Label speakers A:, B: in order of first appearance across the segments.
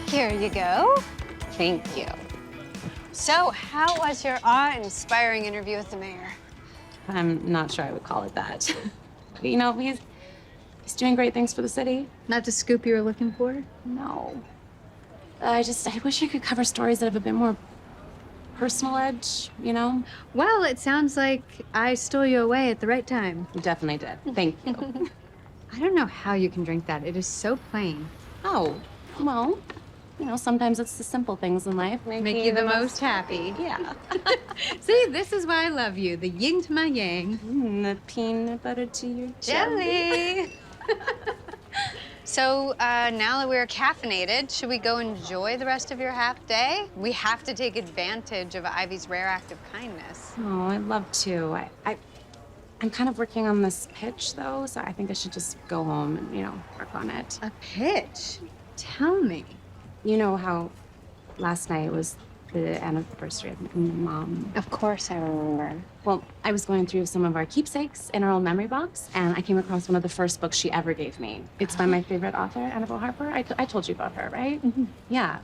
A: Here you go. Thank you. So, how was your awe-inspiring interview with the mayor?
B: I'm not sure I would call it that. You know, he's doing great things for the city.
A: Not the scoop you were looking for?
B: No. I wish I could cover stories that have a bit more personal edge, you know?
A: Well, it sounds like I stole you away at the right time.
B: You definitely did. Thank you.
A: I don't know how you can drink that. It is so plain.
B: Oh, well, you know, sometimes it's the simple things in life
A: Make you the most happy.
B: Yeah.
A: See, this is why I love you. The yin to my yang.
B: The peanut butter to your
A: Jelly. So now that we're caffeinated, should we go enjoy the rest of your half day? We have to take advantage of Ivy's rare act of kindness.
B: Oh, I'd love to. I'm kind of working on this pitch, though, so I think I should just go home and, you know, work on it.
A: A pitch? Tell me.
B: You know how last night was the anniversary of my mom?
A: Of course I remember.
B: Well, I was going through some of our keepsakes in our old memory box, and I came across one of the first books she ever gave me. It's by my favorite author, Annabelle Harper. I told you about her, right?
A: Mm-hmm.
B: Yeah.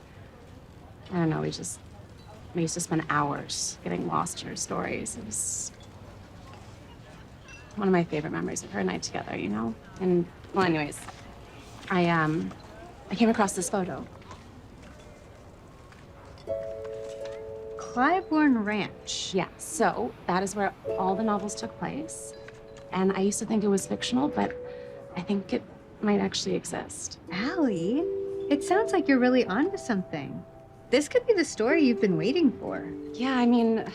B: I don't know, we used to spend hours getting lost in her stories. It was one of my favorite memories of her and I together, you know? And, well, anyways, I came across this photo.
A: Clybourne Ranch.
B: Yeah, so that is where all the novels took place. And I used to think it was fictional, but I think it might actually exist.
A: Allie, it sounds like you're really onto something. This could be the story you've been waiting for.
B: Yeah, I mean,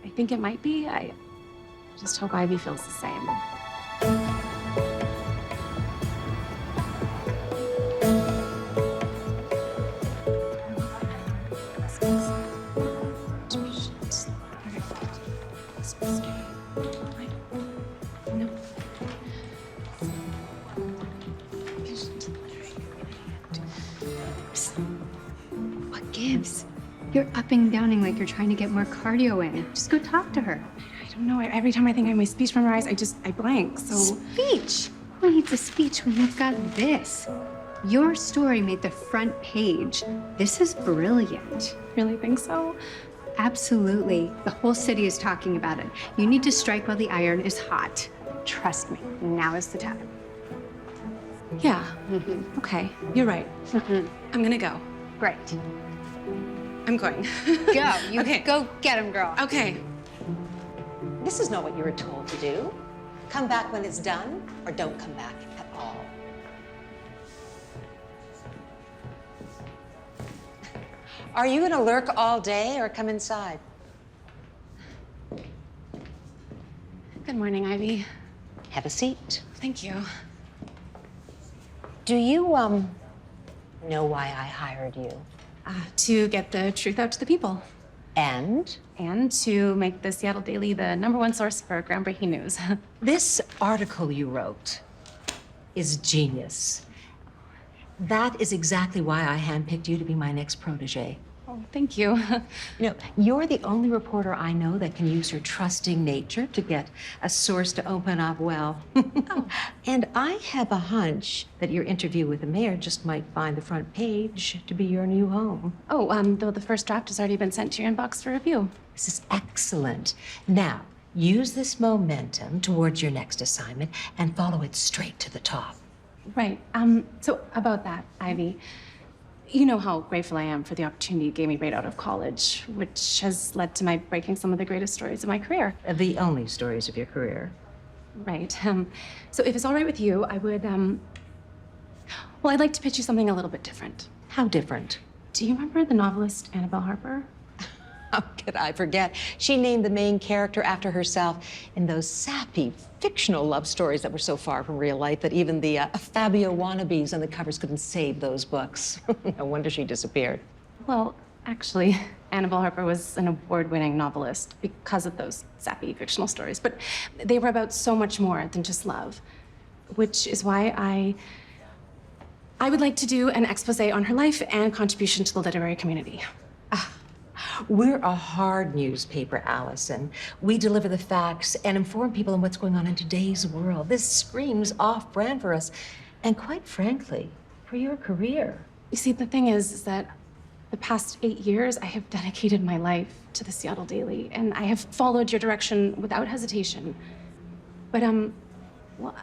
B: I think it might be. I just hope Ivy feels the same.
A: What gives? You're upping and downing like you're trying to get more cardio in. Just go talk to her.
B: I don't know. Every time I think I have my speech memorized, I blank. So
A: Speech? Who needs a speech when you've got this? Your story made the front page. This is brilliant.
B: really think so?
A: Absolutely. The whole city is talking about it. You need to strike while the iron is hot. Trust me, now is the time.
B: Yeah. Okay, you're right. I'm gonna go.
A: Great.
B: I'm going.
A: Go. You
B: Okay.
A: go get him, girl.
B: Okay.
C: This is not what you were told to do. Come back when it's done, or don't come back at all. Are you gonna lurk all day or come inside?
B: Good morning, Ivy.
C: Have a seat.
B: Thank you.
C: Do you, know why I hired you?
B: To get the truth out to the people.
C: And
B: And to make the Seattle Daily the #1 source for groundbreaking news.
C: this article you wrote is genius. That is exactly why I handpicked you to be my next protege.
B: Oh, thank you.
C: You know, you're the only reporter I know that can use her trusting nature to get a source to open up well. And I have a hunch that your interview with the mayor just might find the front page to be your new home.
B: Oh, though the first draft has already been sent to your inbox for review.
C: This is excellent. Now, use this momentum towards your next assignment and follow it straight to the top.
B: Right. So about that, Ivy, you know how grateful I am for the opportunity you gave me right out of college, which has led to my breaking some of the greatest stories of my career.
C: The only stories of your career.
B: Right. So if it's all right with you, I would, well, I'd like to pitch you something a little bit different.
C: How different?
B: Do you remember the novelist Annabelle Harper?
C: How could I forget? She named the main character after herself in those sappy, fictional love stories that were so far from real life that even the Fabio wannabes on the covers couldn't save those books. No wonder she disappeared.
B: Well, actually, Annabelle Harper was an award-winning novelist because of those sappy fictional stories, but they were about so much more than just love, which is why I would like to do an expose on her life and contribution to the literary community.
C: We're a hard newspaper, Allison. We deliver the facts and inform people on what's going on in today's world. This screams off-brand for us, and quite frankly, for your career.
B: You see, the thing is that the past 8 years, I have dedicated my life to the Seattle Daily, and I have followed your direction without hesitation. But, well,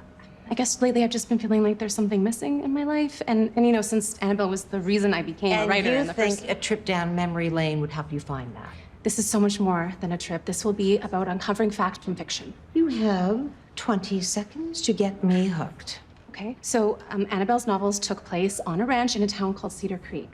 B: I guess lately I've just been feeling like there's something missing in my life. And you know, since Annabelle was the reason I became a writer in the first...
C: And you think a trip down memory lane would help you find that?
B: This is so much more than a trip. This will be about uncovering fact from fiction.
C: You have 20 seconds to get me hooked.
B: Okay, so Annabelle's novels took place on a ranch in a town called Cedar Creek.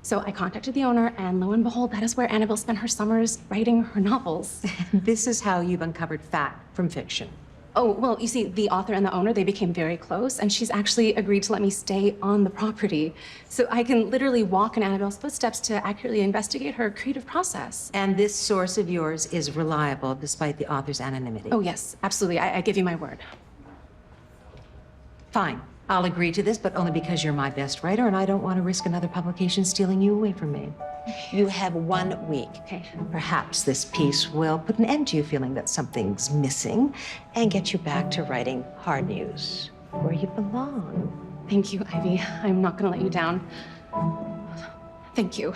B: So I contacted the owner, and lo and behold, that is where Annabelle spent her summers writing her novels.
C: This is how you've uncovered fact from fiction.
B: Oh, well, you see, the author and the owner, they became very close, and she's actually agreed to let me stay on the property. So I can literally walk in Annabelle's footsteps to accurately investigate her creative process.
C: And this source of yours is reliable despite the author's anonymity.
B: Oh, yes, absolutely. I give you my word.
C: Fine. I'll agree to this, but only because you're my best writer, and I don't want to risk another publication stealing you away from me. You have 1 week.
B: Okay.
C: Perhaps this piece will put an end to you feeling that something's missing and get you back to writing hard news, where you belong.
B: Thank you, Ivy. I'm not gonna let you down. Thank you.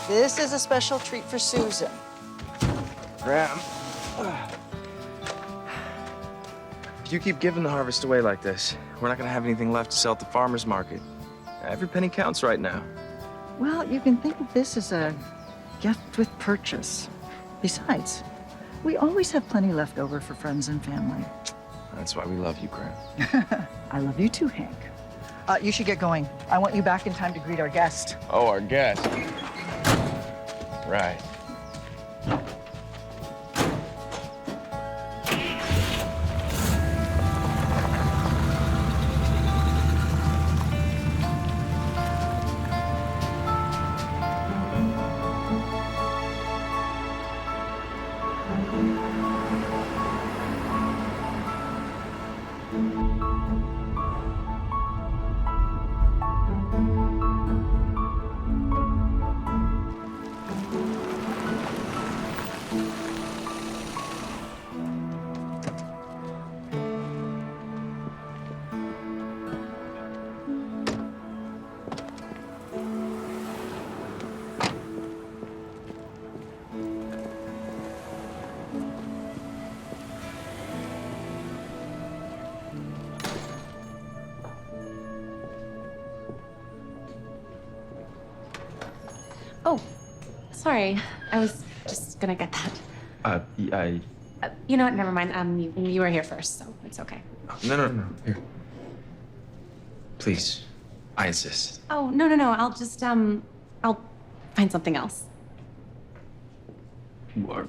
D: This is a special treat for Susan.
E: Graham. If you keep giving the harvest away like this, we're not gonna have anything left to sell at the farmer's market. Every penny counts right now.
D: Well, you can think of this as a gift with purchase. Besides, we always have plenty left over for friends and family.
E: That's why we love you, Graham.
D: I love you too, Hank. You should get going. I want you back in time to greet our guest.
E: Oh, our guest. Right.
B: Oh, sorry. I was just gonna get that. You know what? Never mind. You were here first, so it's okay.
E: No. Here. Please. I insist.
B: Oh, no. I'll just, I'll find something else.
E: What?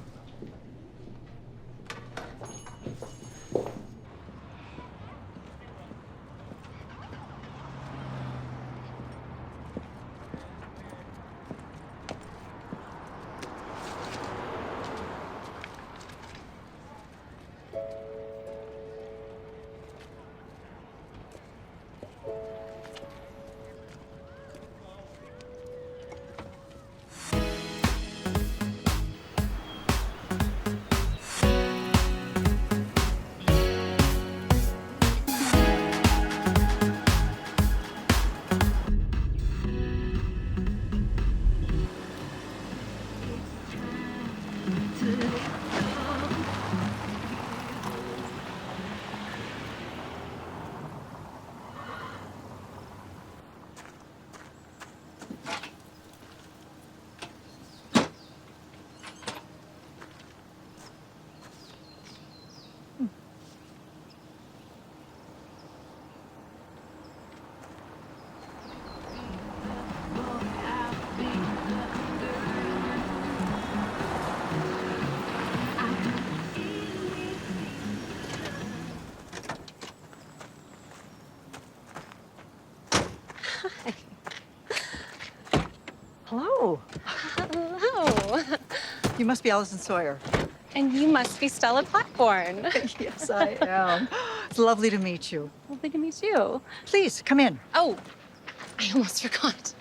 D: Hello.
B: Hello.
D: You must be Allison Sawyer.
B: And you must be Stella Clybourne.
D: Yes, I am. It's lovely to meet you.
B: Lovely to meet you.
D: Please, come in.
B: Oh, I almost forgot.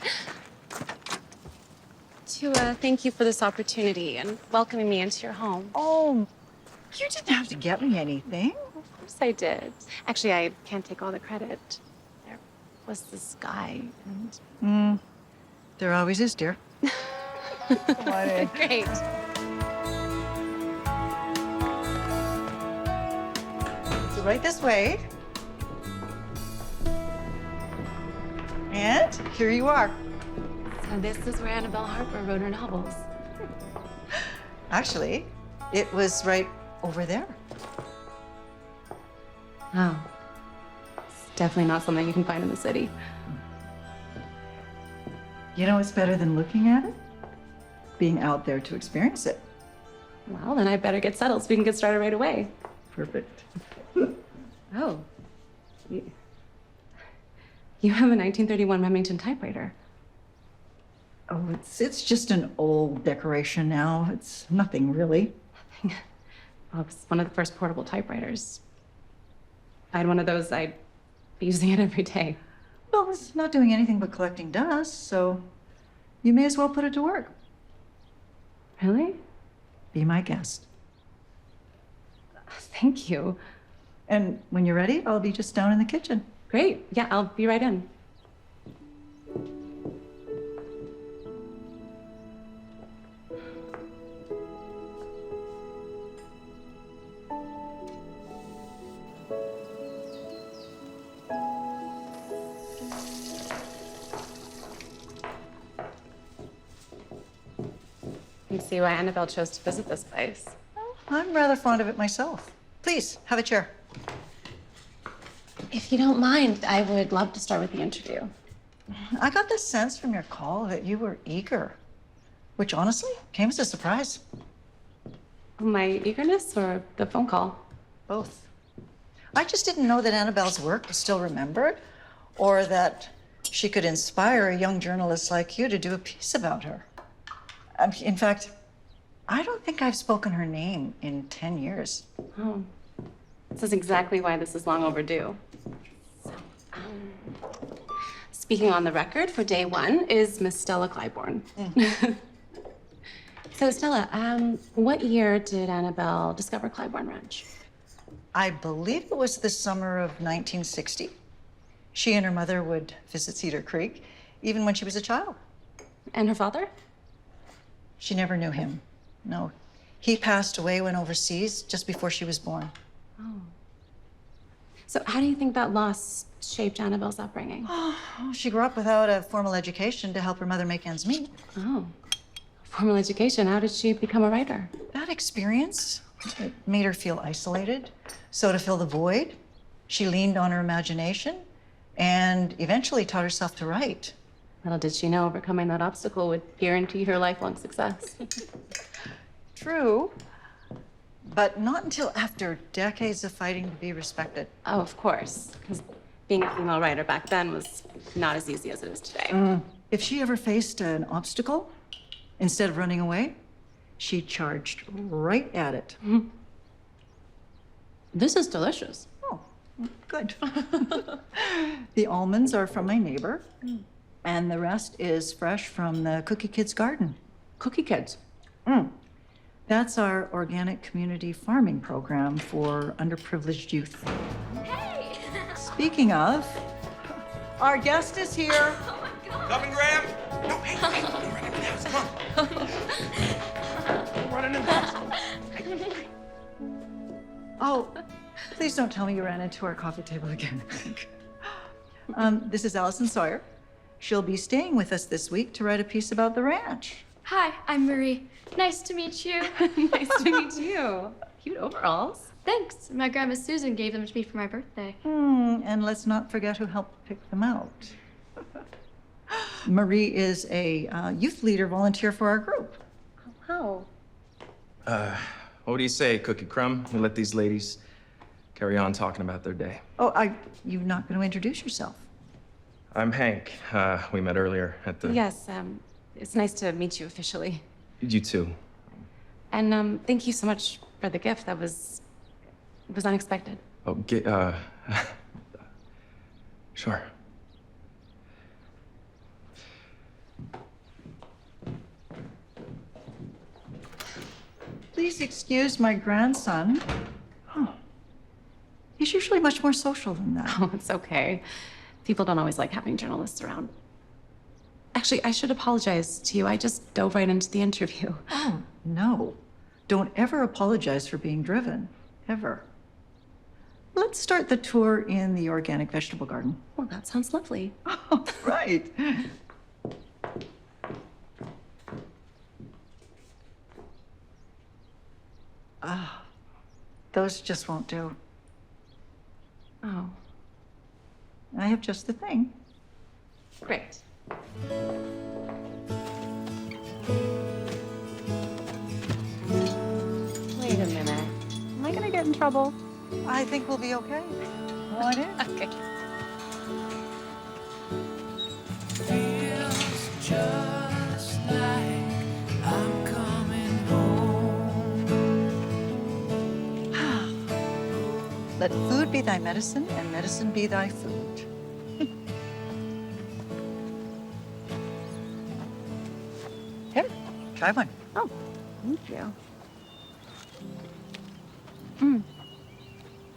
B: To thank you for this opportunity and welcoming me into your home.
D: Oh, you didn't have to get me anything.
B: Of course I did. Actually, I can't take all the credit. There was this guy and...
D: There always is, dear. Come on in.
B: Great.
D: So right this way. And here you are.
B: So this is where Annabelle Harper wrote her novels.
D: Actually, it was right over there.
B: Oh. It's definitely not something you can find in the city.
D: You know what's better than looking at it? Being out there to experience it.
B: Well, then I better get settled so we can get started right away.
D: Perfect.
B: Oh. You have a 1931 Remington typewriter.
D: Oh, it's just an old decoration now. It's nothing really.
B: Well, it was one of the first portable typewriters. I had one of those. I'd be using it every day.
D: Well, it's not doing anything but collecting dust, so you may as well put it to work.
B: Really?
D: Be my guest.
B: Thank you.
D: And when you're ready, I'll be just down in the kitchen.
B: Great. Yeah, I'll be right in. You can see why Annabelle chose to visit this place.
D: I'm rather fond of it myself. Please, have a chair.
B: If you don't mind, I would love to start with the interview.
D: I got the sense from your call that you were eager, which honestly came as a surprise.
B: My eagerness or the phone call?
D: Both. I just didn't know that Annabelle's work was still remembered, or that she could inspire a young journalist like you to do a piece about her. In fact, I don't think I've spoken her name in 10 years.
B: Oh, this is exactly why this is long overdue. So, speaking on the record for day one is Miss Stella Clybourne. So, Stella, what year did Annabelle discover Clybourne Ranch?
D: I believe it was the summer of 1960. She and her mother would visit Cedar Creek, even when she was a child.
B: And her father?
D: She never knew him. No. He passed away when overseas just before she was born.
B: Oh. So how do you think that loss shaped Annabelle's upbringing?
D: Oh, she grew up without a formal education to help her mother make ends meet.
B: Oh. Formal education. How did she become a writer?
D: That experience, it made her feel isolated. So to fill the void, she leaned on her imagination and eventually taught herself to write.
B: Little did she know overcoming that obstacle would guarantee her lifelong success.
D: True, but not until after decades of fighting to be respected.
B: Oh, of course. Because being a female writer back then was not as easy as it is today.
D: If she ever faced an obstacle, instead of running away, she charged right at it.
B: This is delicious.
D: Oh, good. The almonds are from my neighbor, and the rest is fresh from the Cookie Kids garden.
B: Cookie Kids.
D: That's our organic community farming program for underprivileged youth.
F: Hey!
D: Speaking of, our guest is here.
E: Coming, Graham? No, hey, don't run into the house. Come on. Running in the house.
D: Oh, please don't tell me you ran into our coffee table again. This is Allison Sawyer. She'll be staying with us this week to write a piece about the ranch.
F: Hi, I'm Marie. Nice to meet you.
B: Nice to meet you. Cute overalls.
F: Thanks. My grandma Susan gave them to me for my birthday.
D: And let's not forget who helped pick them out. Marie is a youth leader volunteer for our group.
B: How?
E: What do you say, Cookie Crumb? We let these ladies carry on talking about their day.
D: Oh, you're not going to introduce yourself?
E: I'm Hank. We met earlier at the...
B: Yes, It's nice to meet you officially.
E: You too.
B: And thank you so much for the gift. It was unexpected.
E: Oh, sure.
D: Please excuse my grandson. Oh. He's usually much more social than that.
B: Oh, it's okay. People don't always like having journalists around. Actually, I should apologize to you. I just dove right into the interview.
D: Oh, no. Don't ever apologize for being driven. Ever. Let's start the tour in the organic vegetable garden.
B: Well, that sounds lovely.
D: Oh, right. Ah, those just won't do.
B: Oh,
D: I have just the thing.
B: great. Wait a minute. Am I gonna get in trouble?
D: I think we'll be okay. Go on in.
B: Okay.
G: Feels just like I'm coming home.
D: Let food be thy medicine and medicine be thy food. Here, try one.
B: Oh, thank you.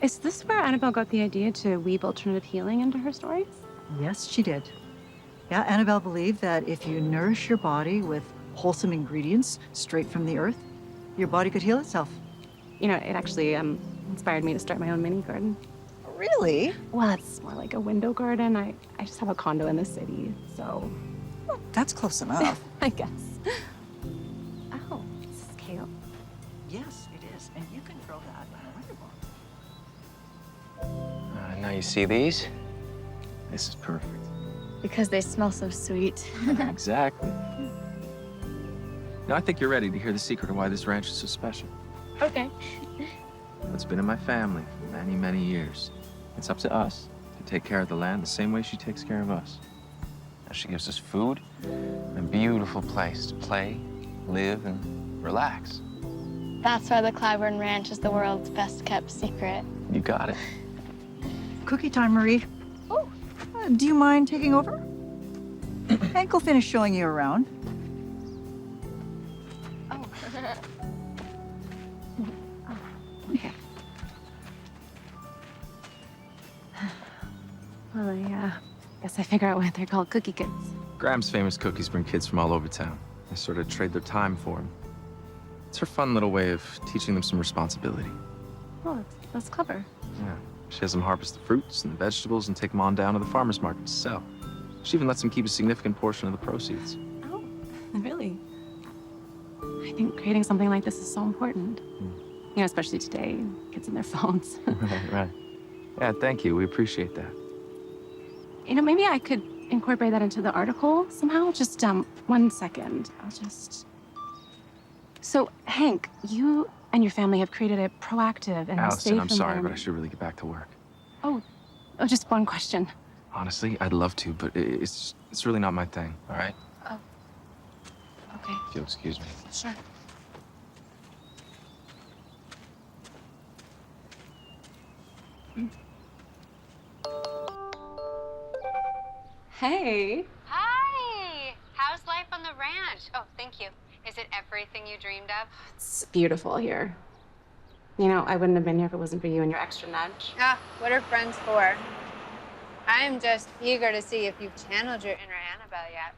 B: Is this where Annabelle got the idea to weave alternative healing into her stories?
D: Yes, she did. Yeah, Annabelle believed that if you nourish your body with wholesome ingredients straight from the earth, your body could heal itself.
B: You know, it actually inspired me to start my own mini garden.
D: Really?
B: Well, it's more like a window garden. I just have a condo in the city, so
D: Well, that's close enough.
B: I guess. Oh, this is kale.
D: Yes, it is. And you can grow that in a winter box.
E: Now you see these? This is perfect.
F: Because they smell so sweet.
E: Exactly. Now I think you're ready to hear the secret of why this ranch is so special.
F: Okay.
E: It's been in my family for many, many years. It's up to us to take care of the land the same way she takes care of us. Now she gives us food and a beautiful place to play, live, and relax.
F: That's why the Clybourne Ranch is the world's best kept secret.
E: You got it.
D: Cookie time, Marie.
F: Oh.
D: Do you mind taking over? Hank will finish showing you around.
F: Oh.
B: Okay. Well, I guess I figure out why they're called cookie kids.
E: Graham's famous cookies bring kids from all over town. They sort of trade their time for them. It's her fun little way of teaching them some responsibility.
B: Oh, that's clever.
E: Yeah. She has them harvest the fruits and the vegetables and take them on down to the farmer's market to sell. She even lets them keep a significant portion of the proceeds.
B: Oh, really? I think creating something like this is so important. You know, especially today, kids on their phones.
E: Right. Yeah, thank you. We appreciate that.
B: You know, maybe I could incorporate that into the article somehow. Just 1 second. I'll just. So, Hank, you and your family have created a proactive and
E: Allison,
B: safe
E: I'm sorry, but I
B: environment.
E: should really get back to work.
B: Oh, just one question.
E: Honestly, I'd love to, but it's really not my thing, all right?
B: Okay,
E: If you'll excuse me.
B: sure. Hey.
A: Hi! How's life on the ranch? Oh, thank you. Is it everything you dreamed of?
B: It's beautiful here. You know, I wouldn't have been here if it wasn't for you and your extra nudge.
A: Ah, what are friends for? I'm just eager to see if you've channeled your inner Annabelle yet.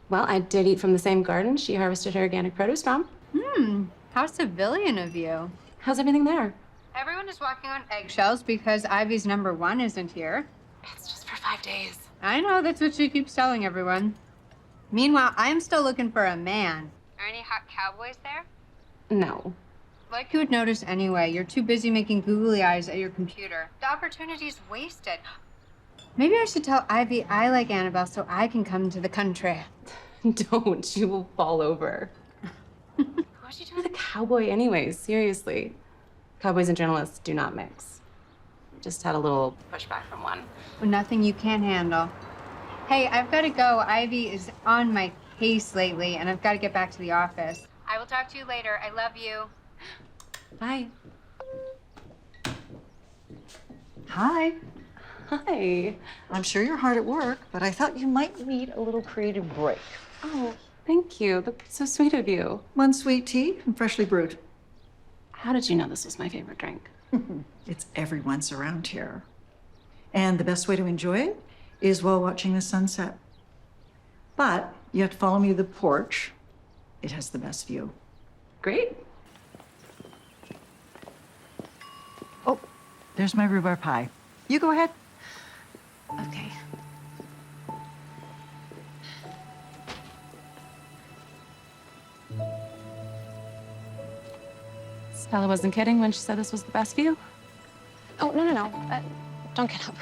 B: Well, I did eat from the same garden she harvested her organic produce from.
A: How civilian of you.
B: How's everything there?
A: Everyone is walking on eggshells because Ivy's #1 isn't here.
B: It's just for 5 days.
A: I know, that's what she keeps telling everyone. Meanwhile, I'm still looking for a man. Are any hot cowboys there?
B: No.
A: Like you would notice anyway. You're too busy making googly eyes at your computer. The opportunity's wasted. Maybe I should tell Ivy I like Annabelle so I can come to the country.
B: Don't. You will fall over. What'd you do with a cowboy anyways? Seriously. Cowboys and journalists do not mix. Just had a little pushback from one.
A: Nothing you can't handle. Hey, I've got to go. Ivy is on my pace lately, and I've got to get back to the office. I will talk to you later. I love you.
B: Bye.
D: Hi.
B: Hi.
D: I'm sure you're hard at work, but I thought you might need a little creative break.
B: Oh, thank you. That's so sweet of you.
D: One sweet tea and freshly brewed.
B: How did you know this was my favorite drink?
D: It's everyone's around here. And the best way to enjoy it is while watching the sunset. But you have to follow me to the porch. It has the best view.
B: Great.
D: Oh, there's my rhubarb pie. You go ahead.
B: Okay. Stella wasn't kidding when she said this was the best view? Oh, no. Don't get up.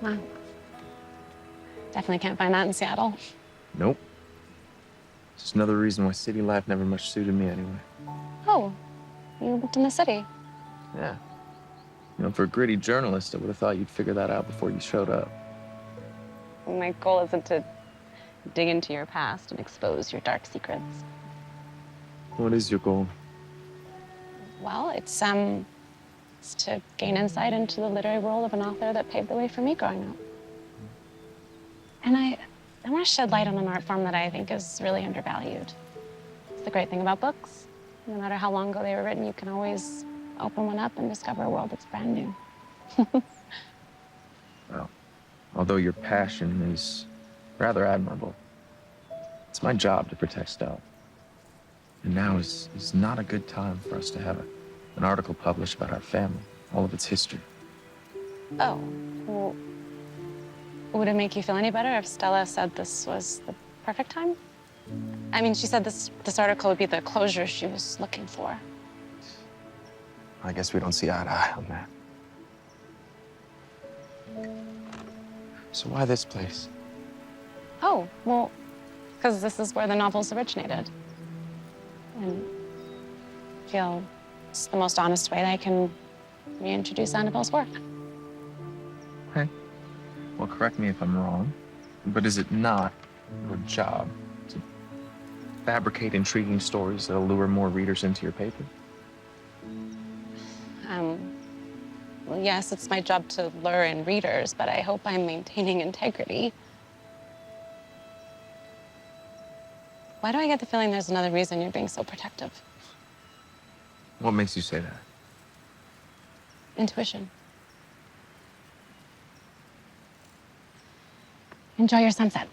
B: Wow. Definitely can't find that in Seattle.
E: Nope. Just another reason why city life never much suited me anyway.
B: Oh, you lived in the city.
E: Yeah. You know, for a gritty journalist, I would have thought you'd figure that out before you showed up.
B: My goal isn't to dig into your past and expose your dark secrets.
E: What is your goal?
B: Well, it's to gain insight into the literary world of an author that paved the way for me growing up. And I want to shed light on an art form that I think is really undervalued. It's the great thing about books. No matter how long ago they were written, you can always open one up and discover a world that's brand new.
E: Well, although your passion is rather admirable, it's my job to protect Stella. And now is not a good time for us to have an article published about our family, all of its history.
B: Oh, well, would it make you feel any better if Stella said this was the perfect time? I mean, she said this article would be the closure she was looking for.
E: I guess we don't see eye to eye on that. So why this place?
B: Oh, well, because this is where the novels originated. And I feel it's the most honest way that I can reintroduce Annabelle's work.
E: Okay. Well, correct me if I'm wrong, but is it not your job to fabricate intriguing stories that'll lure more readers into your paper?
B: Well, yes, it's my job to lure in readers, but I hope I'm maintaining integrity. Why do I get the feeling there's another reason you're being so protective?
E: What makes you say that?
B: Intuition. Enjoy your sunset.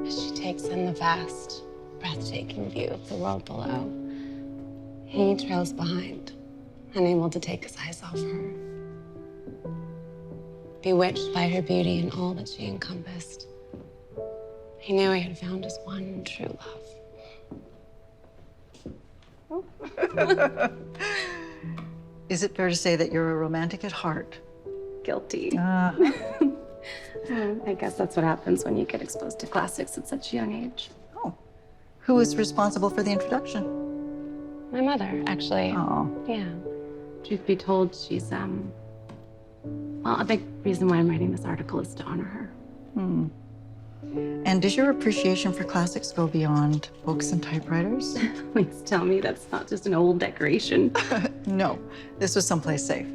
B: She takes in the vast, breathtaking view of the world below. He trails behind, unable to take his eyes off her. Bewitched by her beauty and all that she encompassed, he knew he had found his one true love.
D: Is it fair to say that you're a romantic at heart?
B: Guilty. I guess that's what happens when you get exposed to classics at such a young age.
D: Oh. Who was responsible for the introduction?
B: My mother, actually.
D: Oh.
B: Yeah. Truth be told, she's, well, a big reason why I'm writing this article is to honor her.
D: And does your appreciation for classics go beyond books and typewriters?
B: Please tell me that's not just an old decoration.
D: No, this was someplace safe.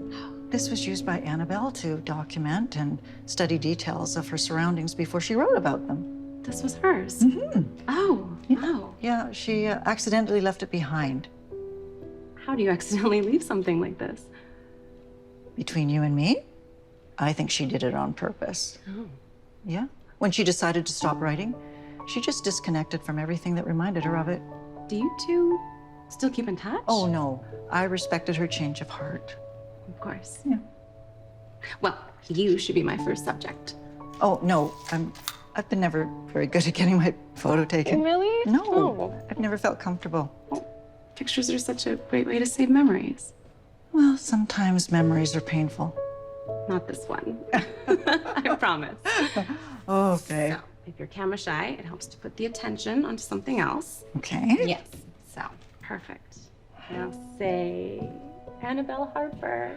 D: This was used by Annabelle to document and study details of her surroundings before she wrote about them.
B: This was hers? Oh, wow.
D: Yeah, she accidentally left it behind.
B: How do you accidentally leave something like this?
D: Between you and me, I think she did it on purpose.
B: Oh.
D: Yeah. When she decided to stop writing, she just disconnected from everything that reminded her of it.
B: Do you two still keep in touch?
D: Oh, no. I respected her change of heart.
B: Of course.
D: Yeah.
B: Well, you should be my first subject.
D: Oh, no. I've been never very good at getting my photo taken.
B: Really?
D: No.
B: Oh.
D: I've never felt comfortable.
B: Pictures are such a great way to save memories.
D: Well, sometimes memories are painful.
B: Not this one. I promise.
D: Okay.
B: So, if you're camera shy, it helps to put the attention onto something else.
D: Okay.
B: Yes. So, perfect. Now say Annabelle Harper.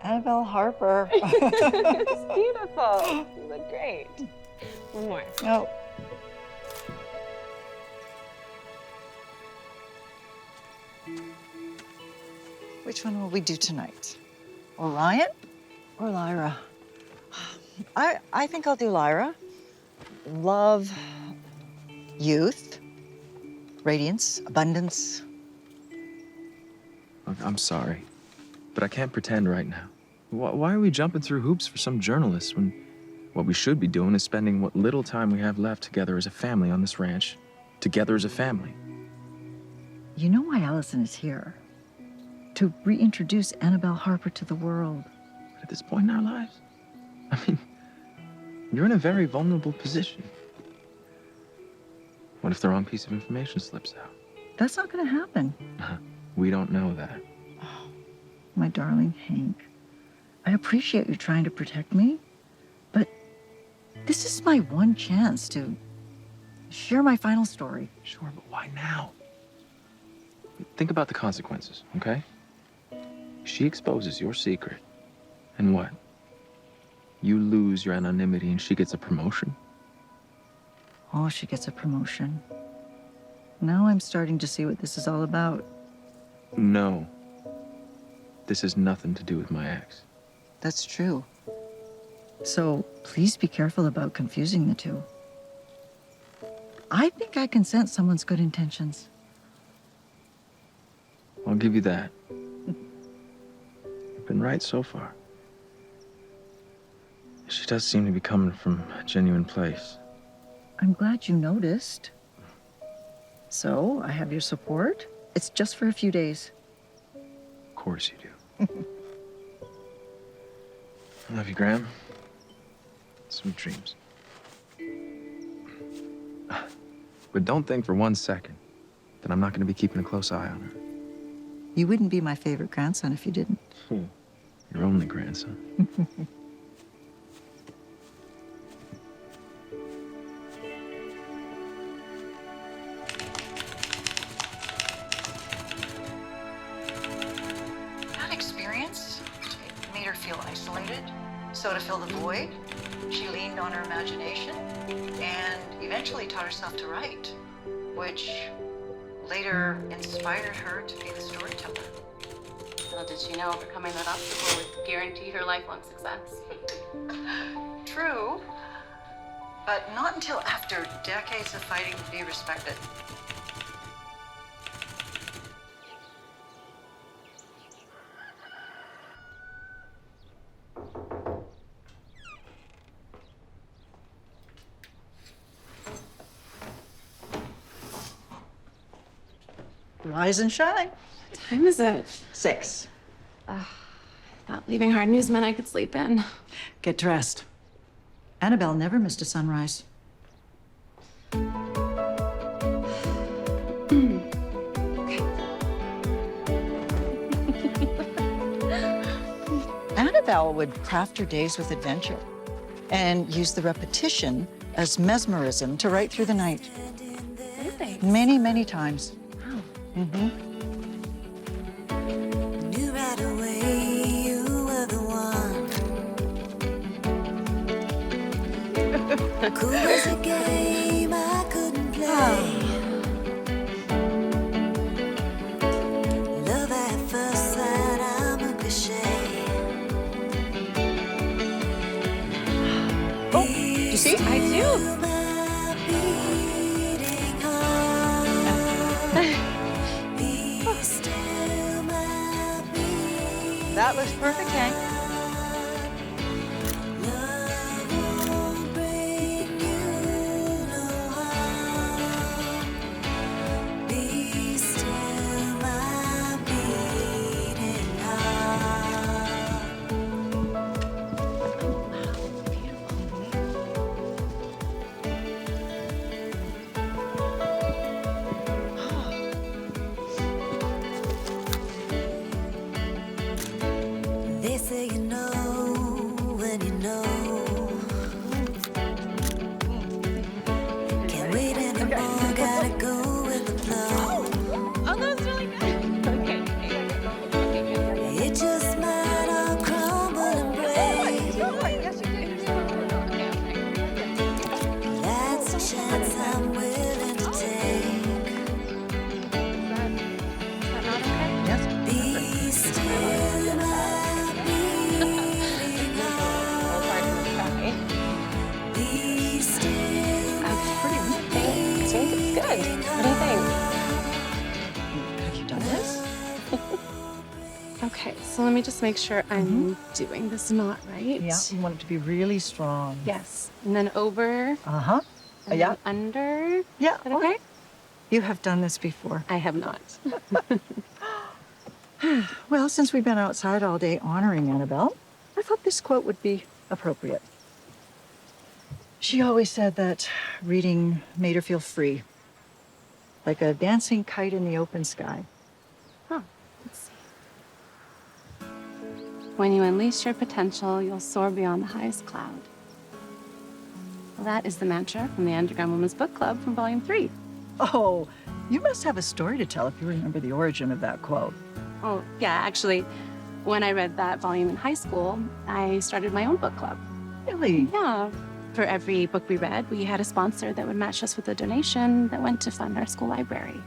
D: Annabelle Harper.
B: It's beautiful. You look great. One more.
D: No. Which one will we do tonight? Orion or Lyra? I think I'll do Lyra. Love, youth, radiance, abundance.
E: Look, I'm sorry, but I can't pretend right now. Why are we jumping through hoops for some journalist when what we should be doing is spending what little time we have left together as a family on this ranch, together as a family?
D: You know why Allison is here? To reintroduce Annabelle Harper to the world.
E: But at this point in our lives, I mean, you're in a very vulnerable position. What if the wrong piece of information slips out?
D: That's not gonna happen.
E: We don't know that.
D: My darling Hank, I appreciate you trying to protect me, but this is my one chance to share my final story.
E: Sure, but why now? Think about the consequences, okay? She exposes your secret, and what? You lose your anonymity and she gets a promotion?
D: Oh, she gets a promotion. Now I'm starting to see what this is all about.
E: No. This has nothing to do with my ex.
D: That's true. So please be careful about confusing the two. I think I can sense someone's good intentions.
E: I'll give you that. You've been right so far. She does seem to be coming from a genuine place.
D: I'm glad you noticed. So I have your support. It's just for a few days.
E: Of course you do. I love you, Graham. Sweet dreams. But don't think for 1 second that I'm not going to be keeping a close eye on her.
D: You wouldn't be my favorite grandson if you didn't.
E: Your only grandson.
D: That experience made her feel isolated. So to fill the void, she leaned on her imagination and eventually taught herself to write, which later inspired her to be the storyteller.
B: Little did she know overcoming that obstacle would guarantee her lifelong success.
D: True, but not until after decades of fighting to be respected. Rise and shine.
B: What time is it?
D: 6.
B: Thought leaving hard news meant I could sleep in.
D: Get dressed. Annabelle never missed a sunrise. Annabelle would craft her days with adventure and use the repetition as mesmerism to write through the night.
B: Really?
D: Many, many times.
B: Wow.
D: Mm-hmm.
G: Knew right away you were the one. Cool as a game I couldn't play. Love at first sight, I'm a cliche.
D: Oh, do you see?
B: I do.
G: My beating heart. Be still, my beating
D: That looks perfect, Hank.
G: love won't bring you no harm. Be still, my beating heart.
B: So let me just make sure I'm doing this knot right.
D: Yeah, you want it to be really strong.
B: Yes. And then over.
D: Uh-huh.
B: And
D: Yeah.
B: then under.
D: Yeah.
B: Is that okay?
D: You have done this before.
B: I have not.
D: Well, since we've been outside all day honoring Annabelle, I thought this quote would be appropriate. She always said that reading made her feel free, like a dancing kite in the open sky.
B: Huh. Let's see. When you unleash your potential, you'll soar beyond the highest cloud. Well, that is the mantra from the Underground Women's Book Club from Volume 3.
D: Oh, you must have a story to tell if you remember the origin of that quote.
B: Oh, yeah, actually, when I read that volume in high school, I started my own book club.
D: Really?
B: Yeah. For every book we read, we had a sponsor that would match us with a donation that went to fund our school library.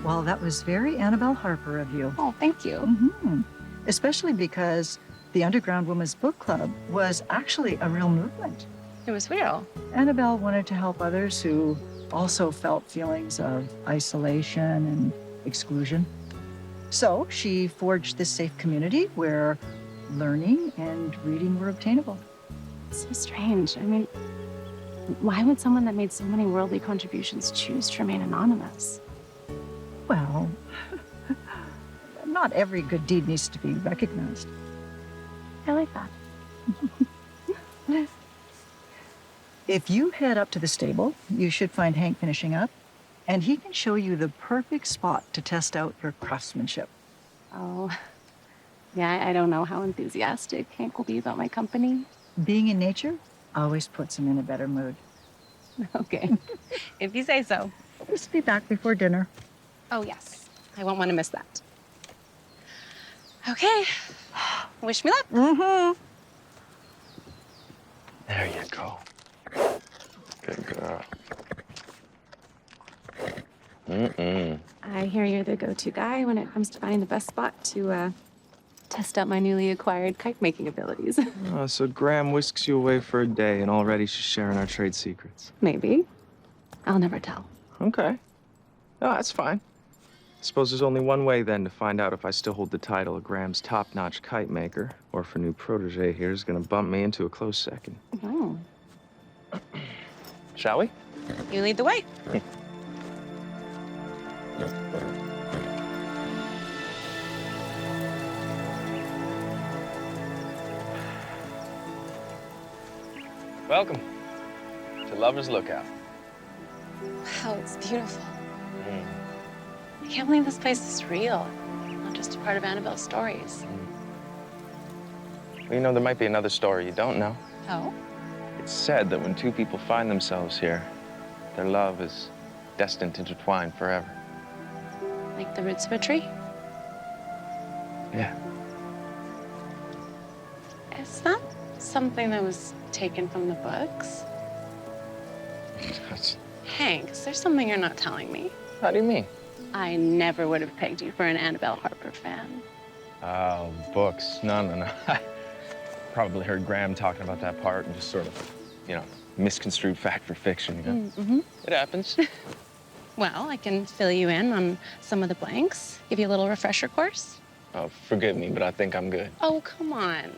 D: Well, that was very Annabelle Harper of you.
B: Oh, thank you.
D: Especially because the Underground Women's Book Club was actually a real movement.
B: It was real.
D: Annabelle wanted to help others who also felt feelings of isolation and exclusion. So she forged this safe community where learning and reading were obtainable.
B: So strange. I mean, why would someone that made so many worldly contributions choose to remain anonymous?
D: Well, not every good deed needs to be recognized.
B: I like that.
D: If you head up to the stable, you should find Hank finishing up, and he can show you the perfect spot to test out your craftsmanship.
B: Oh, yeah, I don't know how enthusiastic Hank will be about my company.
D: Being in nature always puts him in a better mood.
B: Okay, if you say so.
D: Just be back before dinner.
B: Oh, yes. I won't want to miss that. Okay. Wish me luck.
E: There you go. Good girl.
B: I hear you're the go-to guy when it comes to finding the best spot to test out my newly acquired kite-making abilities.
E: Oh, so Graham whisks you away for a day, and already she's sharing our trade secrets.
B: Maybe. I'll never tell.
E: Okay. No, that's fine. Suppose there's only one way then to find out if I still hold the title of Graham's top-notch kite maker, or if a new protege here is gonna bump me into a close second.
B: Oh.
E: Shall we?
B: You lead the way.
E: Welcome to Lover's Lookout.
B: Wow, it's beautiful. I can't believe this place is real, not just a part of Annabelle's stories.
E: Well, you know, there might be another story you don't know.
B: Oh?
E: It's said that when two people find themselves here, their love is destined to intertwine forever.
B: Like the roots of a tree?
E: Yeah.
B: Is that something that was taken from the books? Hank, is there something you're not telling me?
E: How do you mean?
B: I never would have pegged you for an Annabelle Harper fan.
E: Oh, books. No. I probably heard Graham talking about that part and just sort of, you know, misconstrued fact for fiction, you know? It happens.
B: Well, I can fill you in on some of the blanks, give you a little refresher course.
E: Oh, forgive me, but I think I'm good.
B: Oh, come on.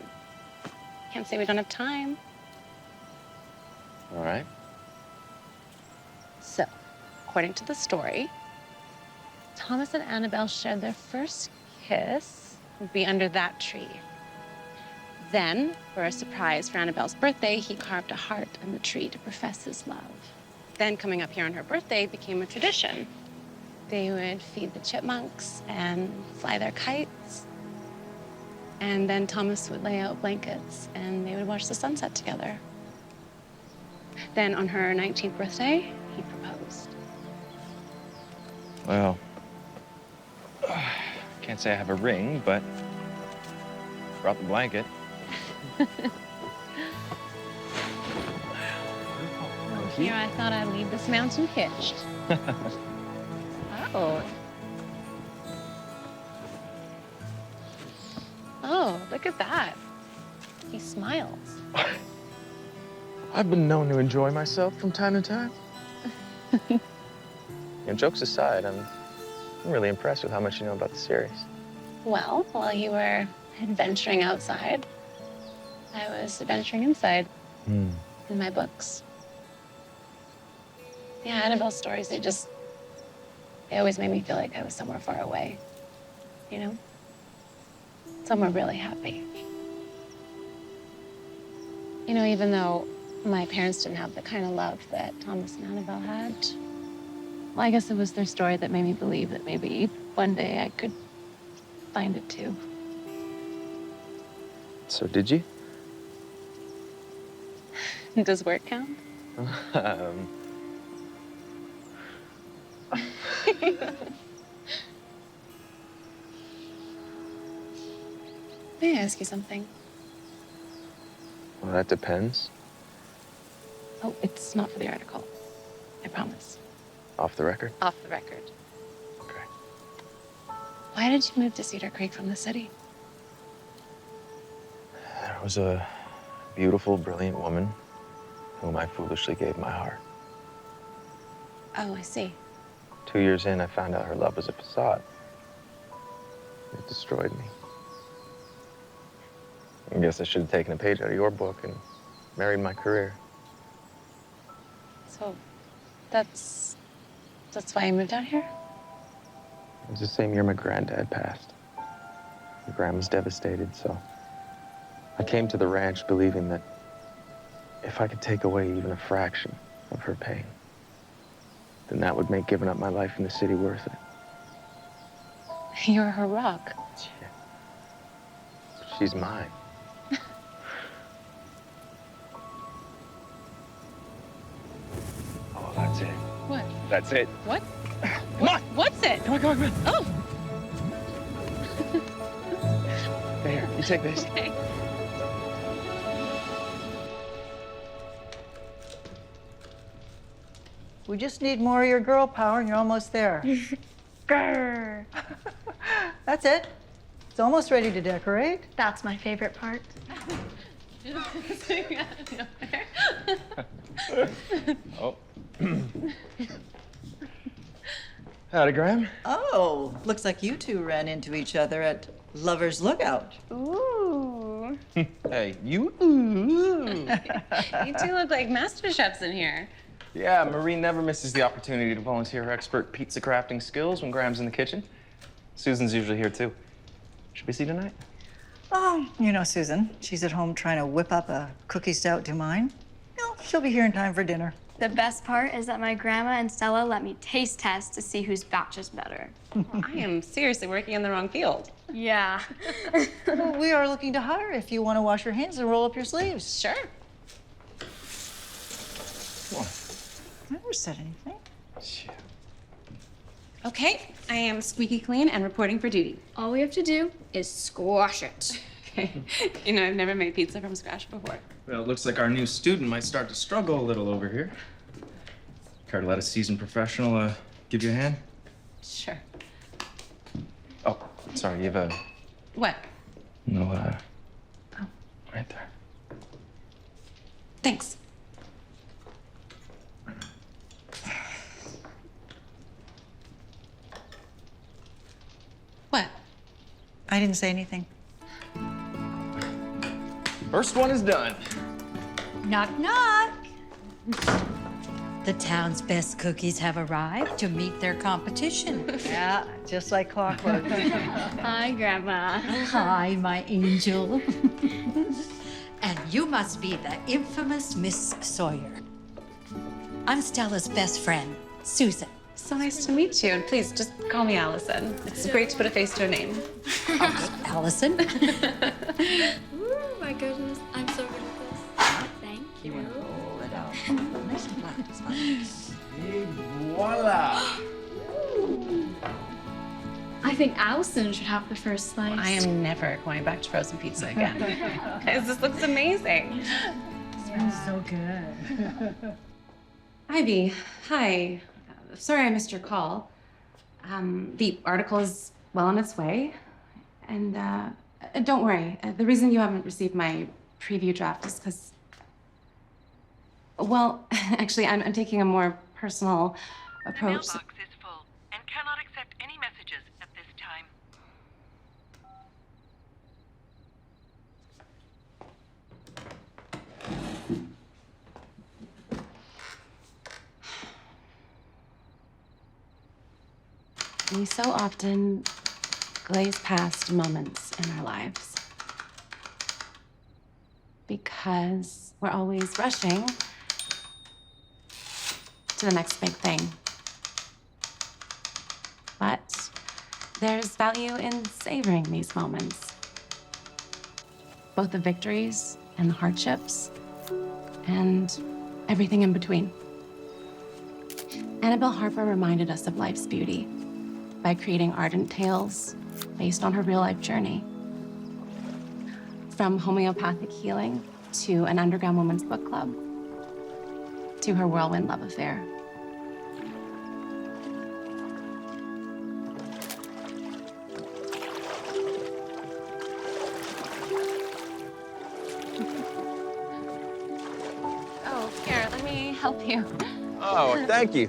B: Can't say we don't have time.
E: All right.
B: So, according to the story, Thomas and Annabelle shared their first kiss would be under that tree. Then, for a surprise for Annabelle's birthday, he carved a heart in the tree to profess his love. Then, coming up here on her birthday became a tradition. They would feed the chipmunks and fly their kites. And then Thomas would lay out blankets and they would watch the sunset together. Then, on her 19th birthday, he proposed.
E: Well, can't say I have a ring, but brought the blanket.
B: Here, I thought I'd leave this mountain hitched. Oh. Oh, look at that. He smiles.
E: I've been known to enjoy myself from time to time. And jokes aside, I'm really impressed with how much you know about the series.
B: Well, while you were adventuring outside, I was adventuring inside in my books. Yeah, Annabelle stories, they always made me feel like I was somewhere far away, you know? Somewhere really happy. You know, even though my parents didn't have the kind of love that Thomas and Annabelle had, well, I guess it was their story that made me believe that maybe one day I could find it too.
E: So did you?
B: Does work count? May I ask you something?
E: Well, that depends.
B: Oh, it's not for the article. I promise.
E: Off the record?
B: Off the record.
E: Okay.
B: Why did you move to Cedar Creek from the city?
E: There was a beautiful, brilliant woman whom I foolishly gave my heart.
B: Oh, I see.
E: 2 years in, I found out her love was a facade. It destroyed me. I guess I should have taken a page out of your book and married my career.
B: So that's why you moved out here?
E: It was the same year my granddad passed. My grandma's devastated, so I came to the ranch believing that if I could take away even a fraction of her pain, then that would make giving up my life in the city worth it.
B: You're her rock.
E: Yeah. She's mine. Oh, that's it.
B: What?
E: That's it.
B: What?
E: Come on.
B: What's it?
E: Come on, come on, come on.
B: Oh!
E: Here, you take this.
B: Okay.
D: We just need more of your girl power and you're almost there.
F: Grrr.
D: That's it. It's almost ready to decorate.
F: That's my favorite part.
E: Oh. Howdy, Graham.
D: Oh, looks like you two ran into each other at Lover's Lookout.
F: Ooh.
E: Hey, you.
B: You two look like master chefs in here.
E: Yeah, Marie never misses the opportunity to volunteer her expert pizza crafting skills when Graham's in the kitchen. Susan's usually here, too. Should we see tonight?
D: Oh, you know Susan. She's at home trying to whip up a cookie stout to mine. No, she'll be here in time for dinner.
F: The best part is that my grandma and Stella let me taste test to see whose batch is better.
B: I am seriously working in the wrong field.
F: Yeah.
D: Well, we are looking to hire if you want to wash your hands and roll up your sleeves.
B: Sure.
D: I never said anything.
E: Yeah.
B: Okay, I am squeaky clean and reporting for duty.
F: All we have to do is squash it.
B: Okay. You know, I've never made pizza from scratch before.
E: Well, it looks like our new student might start to struggle a little over here. Care to let a seasoned professional give you a hand?
B: Sure.
E: Oh, sorry, you have a...
B: What?
E: No,
B: Oh.
E: right there.
B: Thanks. What?
D: I didn't say anything.
E: First one is done.
F: Knock, knock.
H: The town's best cookies have arrived to meet their competition.
D: Yeah, just like clockwork.
F: Hi, Grandma.
H: Hi, my angel. And you must be the infamous Miss Sawyer. I'm Stella's best friend, Susan.
B: So nice to meet you. And please, just call me Allison. It's great to put a face to a name.
H: Allison.
F: Ooh, my goodness. I'm so good at this. Thank you.
D: Roll it out. Nice and flat. It's fine.
E: Voila!
F: I think Allison should have the first slice.
B: I am never going back to frozen pizza again. Guys, this looks amazing.
H: Smells so good.
B: Ivy, hi. Sorry I missed your call. The article is well on its way. And don't worry, the reason you haven't received my preview draft is because, well, actually, I'm taking a more personal approach.
I: The mailbox is full and cannot accept any messages at this time.
B: We so often glaze past moments in our lives because we're always rushing to the next big thing. But there's value in savoring these moments, both the victories and the hardships, and everything in between. Annabelle Harper reminded us of life's beauty by creating ardent tales based on her real-life journey. From homeopathic healing to an underground women's book club to her whirlwind love affair. Oh, here, let me help you.
E: Oh, thank you.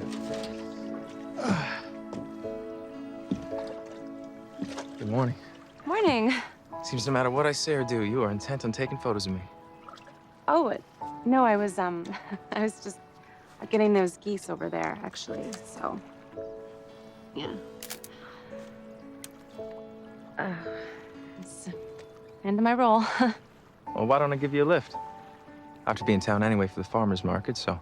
E: Good morning.
B: Morning.
E: Seems no matter what I say or do, you are intent on taking photos of me.
B: Oh, no, I was just getting those geese over there, actually, so, yeah. It's the end of my role.
E: Well, why don't I give you a lift? I have to be in town anyway for the farmer's market, so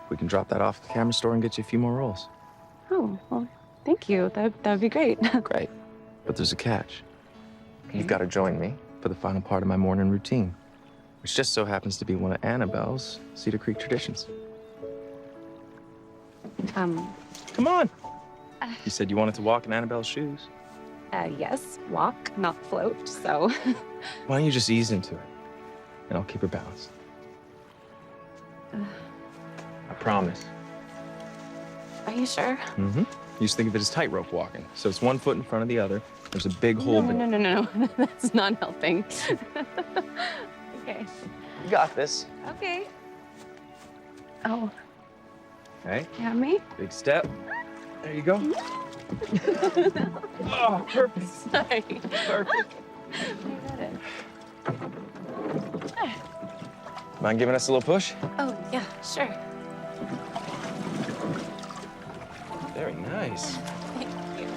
E: we can drop that off at the camera store and get you a few more rolls.
B: Oh, well, thank you. That would be great.
E: Great. But there's a catch.
B: Okay.
E: You've got to join me for the final part of my morning routine, which just so happens to be one of Annabelle's Cedar Creek traditions. Come on. You said you wanted to walk in Annabelle's shoes.
B: Yes, walk, not float, so.
E: Why don't you just ease into it, and I'll keep her balanced. I promise.
B: Are you sure?
E: Mm-hmm. You just think of it as tightrope walking. So it's one foot in front of the other. There's a big hole.
B: No. That's not helping. Okay.
E: You got this.
B: Okay. Oh,
E: Okay.
B: you got me?
E: Big step. There you go. Oh, perfect.
B: Sorry.
E: Perfect.
B: I got it.
E: Mind giving us a little push?
B: Oh, yeah, sure.
E: Very nice.
B: Thank you.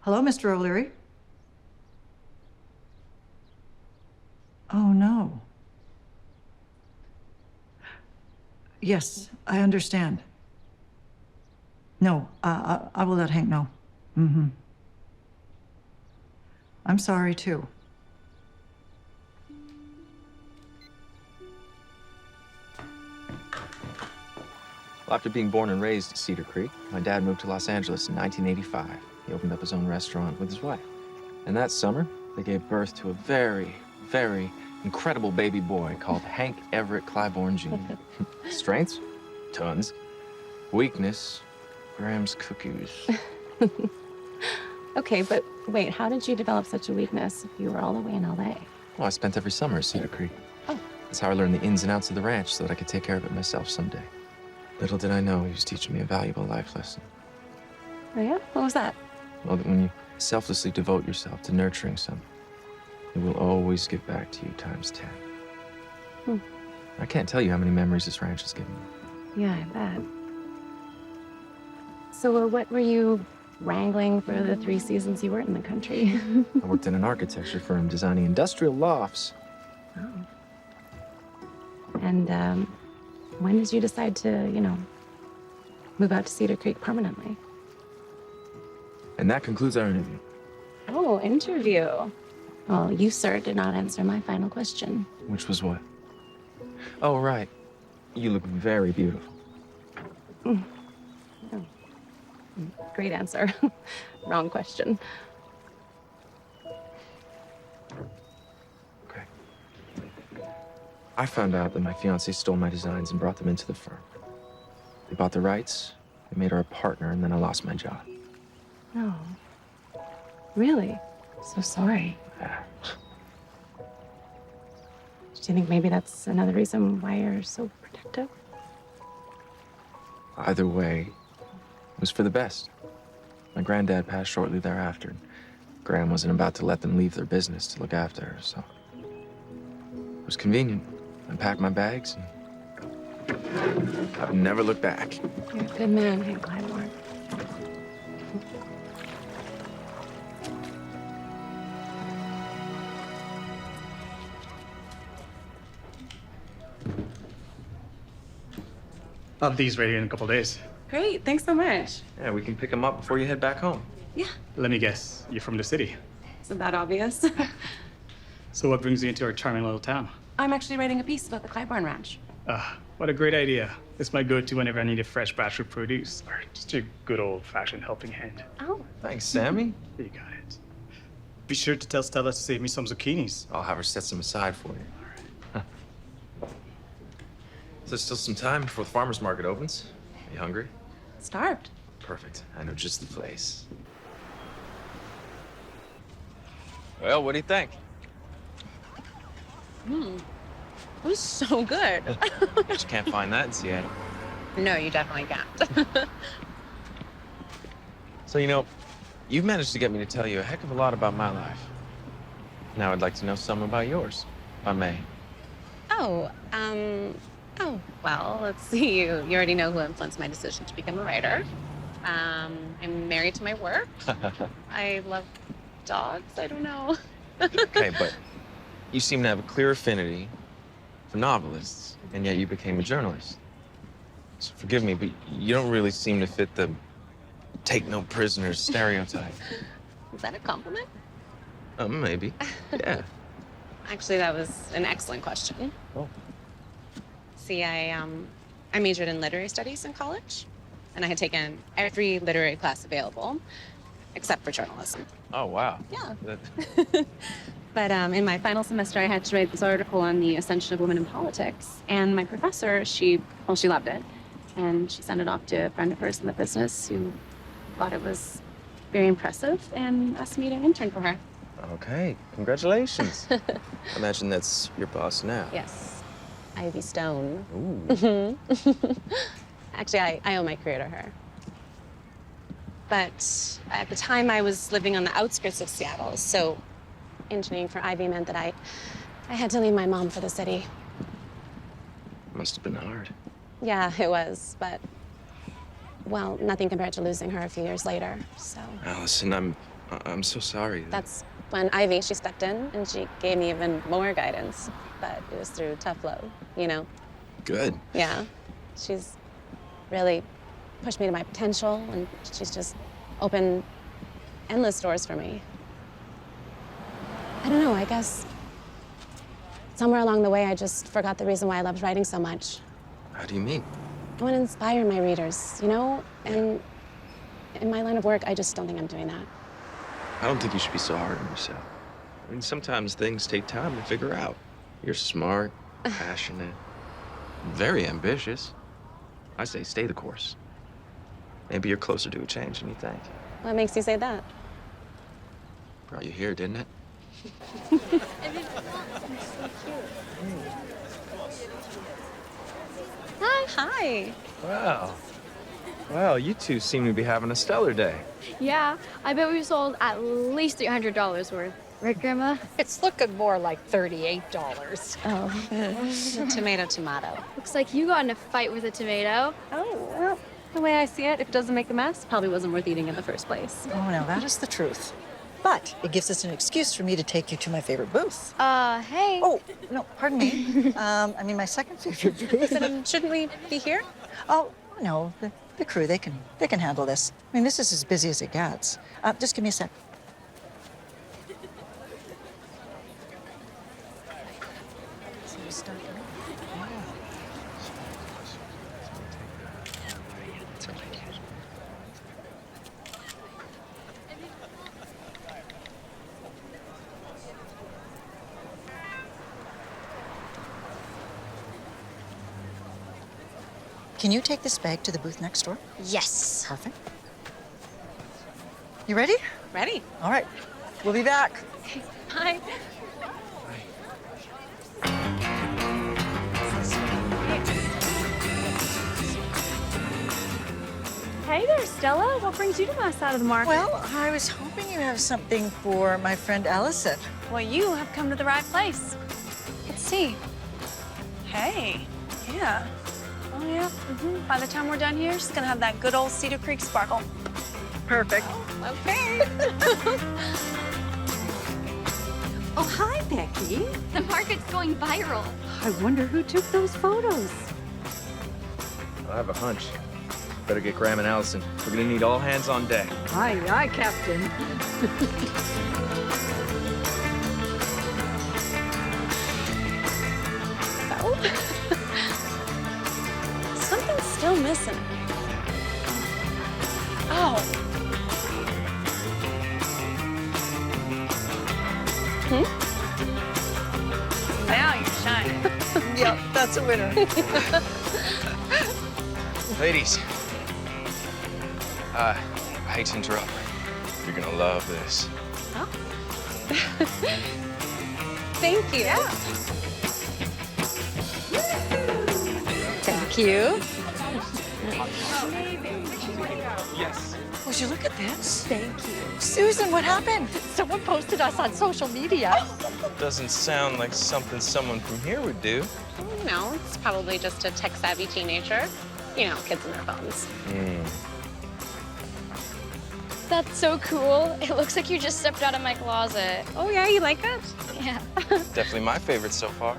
D: Hello, Mr. O'Leary. Oh, no. Yes, I understand. No, I will let Hank know. Mm-hmm. I'm sorry, too.
E: Well, after being born and raised at Cedar Creek, my dad moved to Los Angeles in 1985. He opened up his own restaurant with his wife. And that summer, they gave birth to a very, very incredible baby boy called Hank Everett Clybourne Jr. Strengths? Tons. Weakness? Graham's cookies.
B: Okay, but wait, how did you develop such a weakness if you were all the way in LA?
E: Well, I spent every summer at Cedar Creek.
B: Oh.
E: That's how I learned the ins and outs of the ranch so that I could take care of it myself someday. Little did I know he was teaching me a valuable life lesson.
B: Oh, yeah? What was that?
E: Well, that when you selflessly devote yourself to nurturing something, it will always give back to you times 10.
B: Hmm.
E: I can't tell you how many memories this ranch has given me.
B: Yeah, I bet. So what were you wrangling for the 3 seasons you were in the country?
E: I worked in an architecture firm designing industrial lofts.
B: Oh. And when did you decide to, move out to Cedar Creek permanently?
E: And that concludes our interview.
B: Oh, interview. Well, you, sir, did not answer my final question.
E: Which was what? Oh, right. You look very beautiful.
B: Great answer. Wrong question.
E: Okay. I found out that my fiancé stole my designs and brought them into the firm. They bought the rights, they made her a partner, and then I lost my job.
B: No. Really? So sorry.
E: Yeah.
B: Do you think maybe that's another reason why you're so protective?
E: Either way, it was for the best. My granddad passed shortly thereafter. And Gran wasn't about to let them leave their business to look after her, so it was convenient. I packed my bags and I've never looked back.
B: You're a good man, Hank Clybourne.
I: These ready in a couple days.
B: Great, thanks so much.
E: Yeah, we can pick them up before you head back home.
B: Yeah,
I: Let me guess, you're from the city.
B: isn't that obvious?
I: So what brings you into our charming little town?
B: I'm actually writing a piece about the Clybourne Ranch.
I: What a great idea. It's my go-to whenever I need a fresh batch of produce or just a good old-fashioned helping hand.
B: Oh.
E: Thanks, Sammy.
I: You got it. Be sure to tell Stella to save me some zucchinis.
E: I'll have her set some aside for you. So there's still some time before the farmer's market opens. Are you hungry?
B: Starved.
E: Perfect. I know just the place. Well, what do you think?
B: It was so good.
E: You can't find that in Seattle.
B: No, you definitely can't.
E: So, you know, you've managed to get me to tell you a heck of a lot about my life. Now I'd like to know some about yours, if I may.
B: Oh, well, let's see. You already know who influenced my decision to become a writer. I'm married to my work. I love dogs. I don't know.
E: Okay, but you seem to have a clear affinity for novelists, and yet you became a journalist. So forgive me, but you don't really seem to fit the take no prisoners stereotype.
B: Is that a compliment?
E: Maybe. Yeah.
B: Actually, that was an excellent question.
E: Oh.
B: See, I majored in literary studies in college, and I had taken every literary class available, except for journalism.
E: Oh, wow.
B: Yeah.
E: That-
B: But in my final semester, I had to write this article on the ascension of women in politics. And my professor, she loved it. And she sent it off to a friend of hers in the business who thought it was very impressive and asked me to intern for her.
E: Okay, congratulations. I imagine that's your boss now.
B: Yes, Ivy Stone.
E: Ooh.
B: Actually, I owe my career to her. But at the time, I was living on the outskirts of Seattle, so interning for Ivy meant that I had to leave my mom for the city.
E: Must have been hard.
B: Yeah, it was, but, well, nothing compared to losing her a few years later, so.
E: Allison, I'm so sorry.
B: That's when Ivy, she stepped in and she gave me even more guidance, but it was through tough love, you know?
E: Good.
B: Yeah, she's really pushed me to my potential, and she's just opened endless doors for me. I don't know, I guess somewhere along the way, I just forgot the reason why I loved writing so much.
E: How do you mean?
B: I want to inspire my readers, you know? And in my line of work, I just don't think I'm doing that.
E: I don't think you should be so hard on yourself. I mean, sometimes things take time to figure out. You're smart, passionate, very ambitious. I say stay the course. Maybe you're closer to a change than you think.
B: What makes you say that?
E: Brought you here, didn't it?
B: Hi.
E: Wow. Well, you two seem to be having a stellar day.
F: Yeah, I bet we sold at least $300 worth. Right, Grandma?
H: It's looking more like $38.
B: Oh. Tomato.
F: Looks like you got in a fight with a tomato.
B: Oh, well, the way I see it, if it doesn't make a mess, probably wasn't worth eating in the first place.
D: Oh, now that is the truth. But it gives us an excuse for me to take you to my favorite booth.
F: Hey.
D: Oh, no, pardon me. I mean, my second favorite booth.
B: But shouldn't we be here?
D: Oh, no, the crew, they can handle this. I mean, this is as busy as it gets. Just give me a sec. Can you take this bag to the booth next door?
F: Yes.
D: Perfect. You ready?
B: Ready.
D: All right. We'll be back.
B: Hi.
F: Hey there, Stella. What brings you to my side of the market?
D: Well, I was hoping you have something for my friend Allison.
F: Well, you have come to the right place. Let's see. Hey, yeah. Oh, yeah. By the time we're done here, she's gonna have that good old Cedar Creek sparkle.
D: Perfect.
F: Okay.
C: Oh, hi, Becky.
F: The market's going viral.
C: I wonder who took those photos.
E: I have a hunch. Better get Graham and Allison. We're gonna need all hands on deck.
C: Aye, aye, Captain.
F: Something's still missing. Oh. Now you're shining.
D: Yep, that's a winner.
E: Ladies, I hate to interrupt. You're gonna love this.
B: Thank you. Yeah. Thank you.
E: Yes.
D: Would you look at this?
H: Thank you.
D: Susan, what happened?
H: Someone posted us on social media.
E: Doesn't sound like something someone from here would do.
B: No, it's probably just a tech-savvy teenager. You know, kids and their phones.
F: That's so cool. It looks like you just stepped out of my closet.
B: Oh, yeah, you like it?
F: Yeah.
E: Definitely my favorite so far.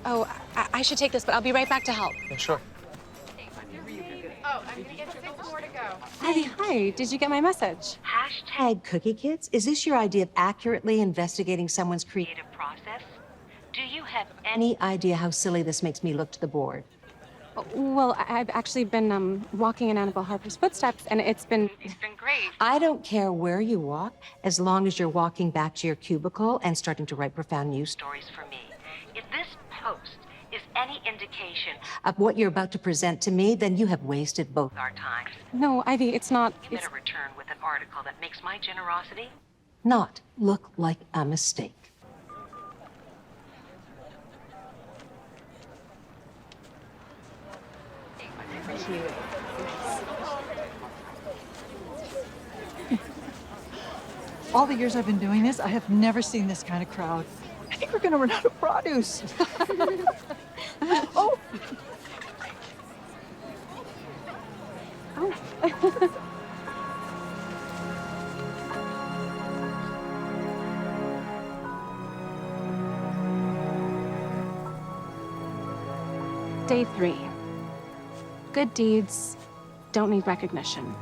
B: Oh, I should take this, but I'll be right back to help.
E: Yeah, sure.
B: Ivy, hi. Did you get my message?
C: Hashtag Cookie Kids? Is this your idea of accurately investigating someone's creative process? Do you have any idea how silly this makes me look to the board?
B: Well, I've actually been walking in Annabelle Harper's footsteps, and it's been great.
C: I don't care where you walk, as long as you're walking back to your cubicle and starting to write profound news stories for me. If this post is any indication of what you're about to present to me, then you have wasted both our times.
B: No, Ivy, it's not.
C: You better return with an article that makes my generosity not look like a mistake.
D: All the years I've been doing this, I have never seen this kind of crowd. I think we're gonna run out of produce. Oh.
B: Day 3. Good deeds don't need recognition.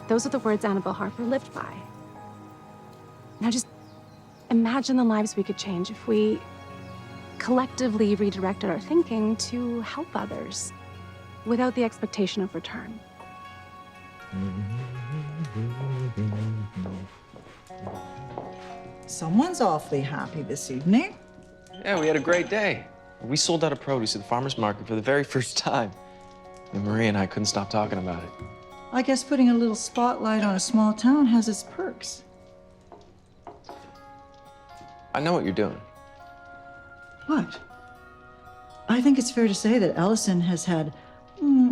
B: Those are the words Annabelle Harper lived by. Now just imagine the lives we could change if we collectively redirected our thinking to help others without the expectation of return.
D: Someone's awfully happy this evening.
E: Yeah, we had a great day. We sold out of produce at the farmer's market for the very first time. And Marie and I couldn't stop talking about it.
D: I guess putting a little spotlight on a small town has its perks.
E: I know what you're doing.
D: What? I think it's fair to say that Allison has had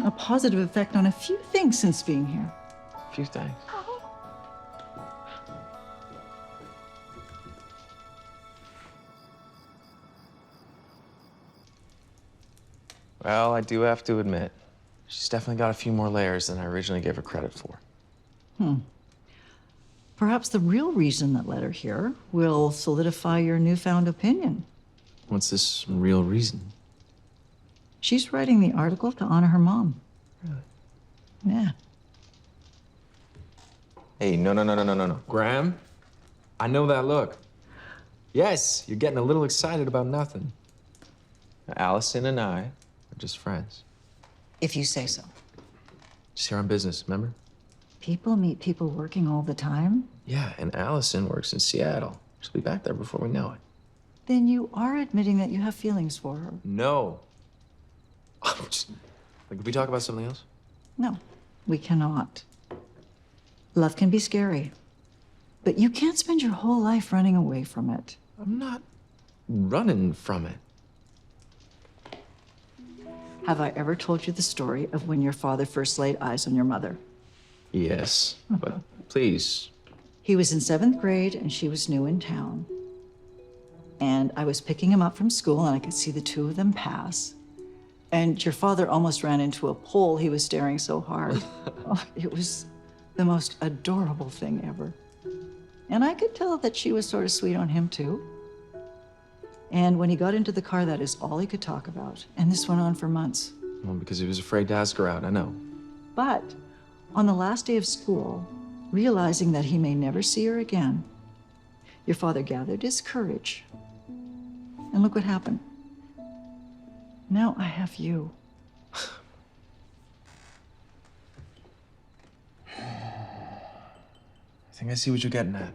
D: a positive effect on a few things since being here.
E: A few things. Well, I do have to admit, she's definitely got a few more layers than I originally gave her credit for.
D: Perhaps the real reason that led her here will solidify your newfound opinion.
E: What's this real reason?
D: She's writing the article to honor her mom.
E: Really?
D: Yeah.
E: Hey, no. Graham, I know that look. Yes, you're getting a little excited about nothing. Allison and I are just friends.
D: If you say so.
E: Just here on business, remember?
D: People meet people working all the time.
E: Yeah, and Allison works in Seattle. She'll be back there before we know it.
D: Then you are admitting that you have feelings for her.
E: No. Like, could we talk about something else?
D: No, we cannot. Love can be scary, but you can't spend your whole life running away from it.
E: I'm not running from it.
D: Have I ever told you the story of when your father first laid eyes on your mother?
E: Yes, but please.
D: He was in 7th grade and she was new in town. And I was picking him up from school and I could see the two of them pass. And your father almost ran into a pole. He was staring so hard. Oh, it was the most adorable thing ever. And I could tell that she was sort of sweet on him too. And when he got into the car, that is all he could talk about. And this went on for months.
E: Well, because he was afraid to ask her out, I know.
D: But on the last day of school, realizing that he may never see her again, your father gathered his courage. And look what happened. Now I have you.
E: I think I see what you're getting at.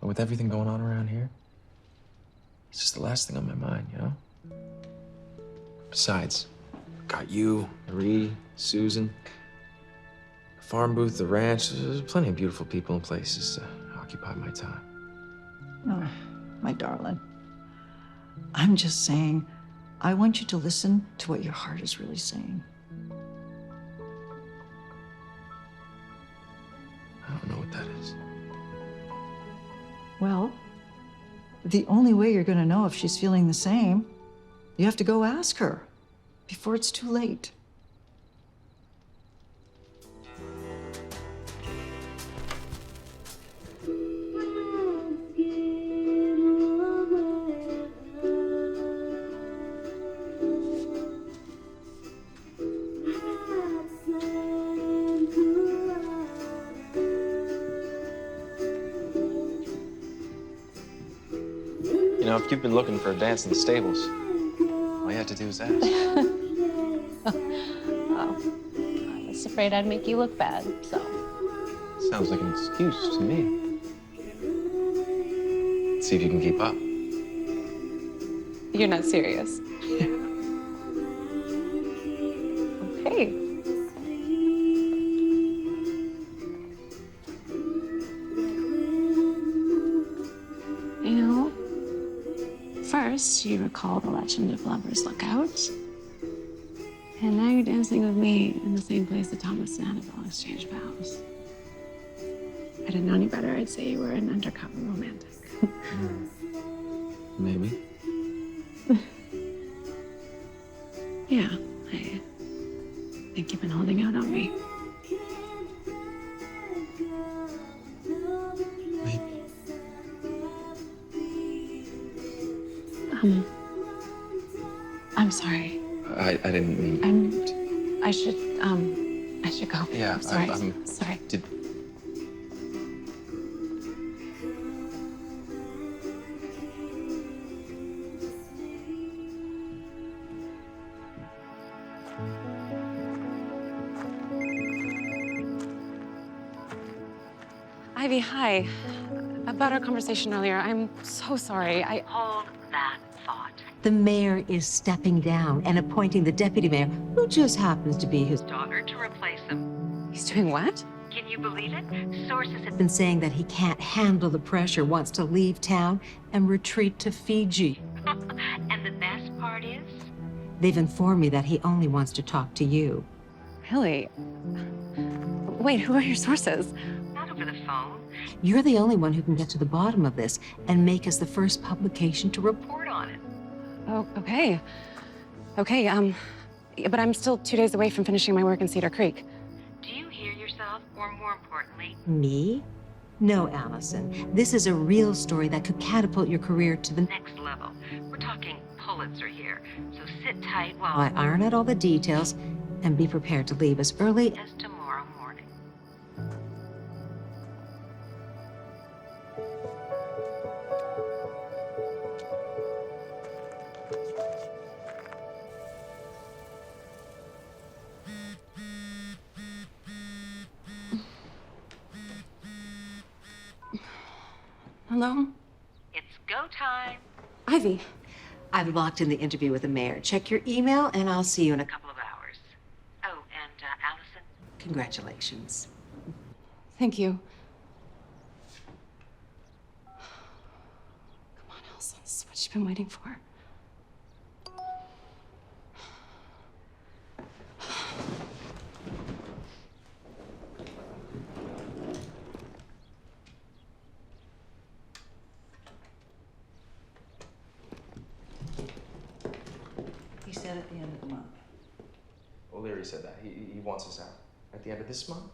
E: But with everything going on around here, it's just the last thing on my mind, you know? Besides, got you, Marie, Susan, the farm booth, the ranch. There's plenty of beautiful people and places to occupy my time.
D: Oh, my darling. I'm just saying, I want you to listen to what your heart is really saying.
E: I don't know what that is.
D: Well, the only way you're going to know if she's feeling the same, you have to go ask her before it's too late.
E: You know, if you've been looking for a dance in the stables, all you have to do is ask.
B: Oh, I was afraid I'd make you look bad, so.
E: Sounds like an excuse to me. See if you can keep up.
B: You're not serious. Okay. You know, first you recall the legend of Lover's Lookout. And now you're dancing with me in the same place that Thomas and Annabelle exchanged vows. If I didn't know any better, I'd say you were an undercover romantic.
E: Maybe.
B: Yeah, I think you've been holding out on me.
E: Maybe.
B: I'm sorry.
E: I didn't mean.
B: I should go.
E: Yeah,
B: I'm sorry.
E: I'm
B: sorry.
E: Did.
B: Ivy, hi. About our conversation earlier, I'm so sorry.
C: Hold that thought. The mayor is stepping down and appointing the deputy mayor, who just happens to be his daughter, to replace him.
B: He's doing what?
C: Can you believe it? Sources have been saying that he can't handle the pressure, wants to leave town and retreat to Fiji. And the best part is? They've informed me that he only wants to talk to you.
B: Really? Wait, who are your sources?
C: Not over the phone. You're the only one who can get to the bottom of this and make us the first publication to report on it.
B: Oh, okay. Okay, but I'm still 2 days away from finishing my work in Cedar Creek.
C: Do you hear yourself, or more importantly, me? No, Allison. This is a real story that could catapult your career to the next level. We're talking Pulitzer here. So sit tight while I iron out all the details and be prepared to leave as early as tomorrow morning.
B: Hello?
C: It's go time.
B: Ivy.
C: I've locked in the interview with the mayor. Check your email, and I'll see you in a couple of hours. Oh, and Allison, congratulations.
B: Thank you. Come on, Allison. This is what you've been waiting for.
D: He said at the end of the month.
E: O'Leary said that. He wants us out. At the end of this month?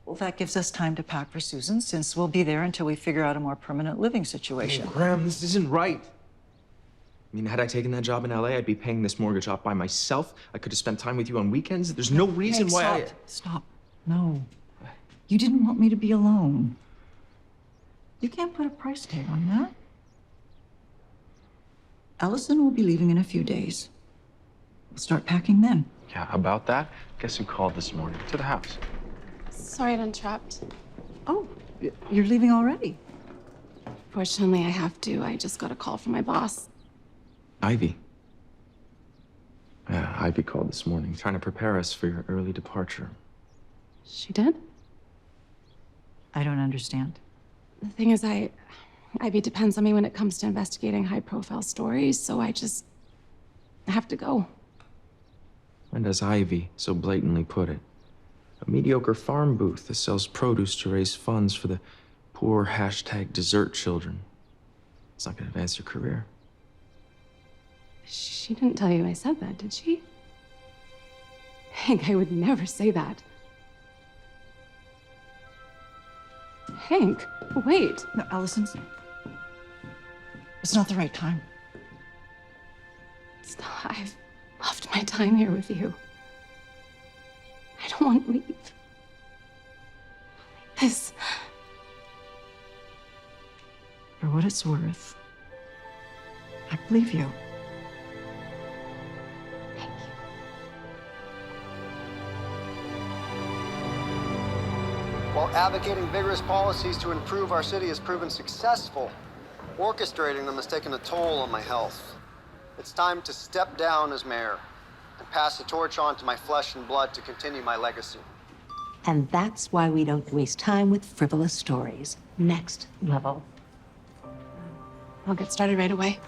D: Well, that gives us time to pack for Susan, since we'll be there until we figure out a more permanent living situation.
E: Hey, Graham, this isn't right. I mean, had I taken that job in LA, I'd be paying this mortgage off by myself. I could have spent time with you on weekends. There's no reason
D: Hank,
E: why
D: Stop. No. You didn't want me to be alone. You can't put a price tag on that. Allison will be leaving in a few days. We'll start packing then.
E: Yeah, about that, guess who called this morning? To the house.
B: Sorry to interrupt.
D: Oh, you're leaving already?
B: Fortunately, I have to. I just got a call from my boss.
E: Ivy. Yeah, Ivy called this morning, trying to prepare us for your early departure.
B: She did?
D: I don't understand.
B: The thing is, Ivy depends on me when it comes to investigating high-profile stories, so I have to go.
E: And as Ivy so blatantly put it, a mediocre farm booth that sells produce to raise funds for the poor #desert children. It's not going to advance your career.
B: She didn't tell you I said that, did she? Hank, I would never say that. Hank, wait.
D: No, Allison, it's not the right time.
B: I've loved my time here with you. I don't want to leave. This.
D: For what it's worth, I believe you.
B: Thank you.
J: While advocating vigorous policies to improve our city has proven successful, orchestrating them has taken a toll on my health. It's time to step down as mayor and pass the torch on to my flesh and blood to continue my legacy.
C: And that's why we don't waste time with frivolous stories. Next level.
B: I'll get started right away.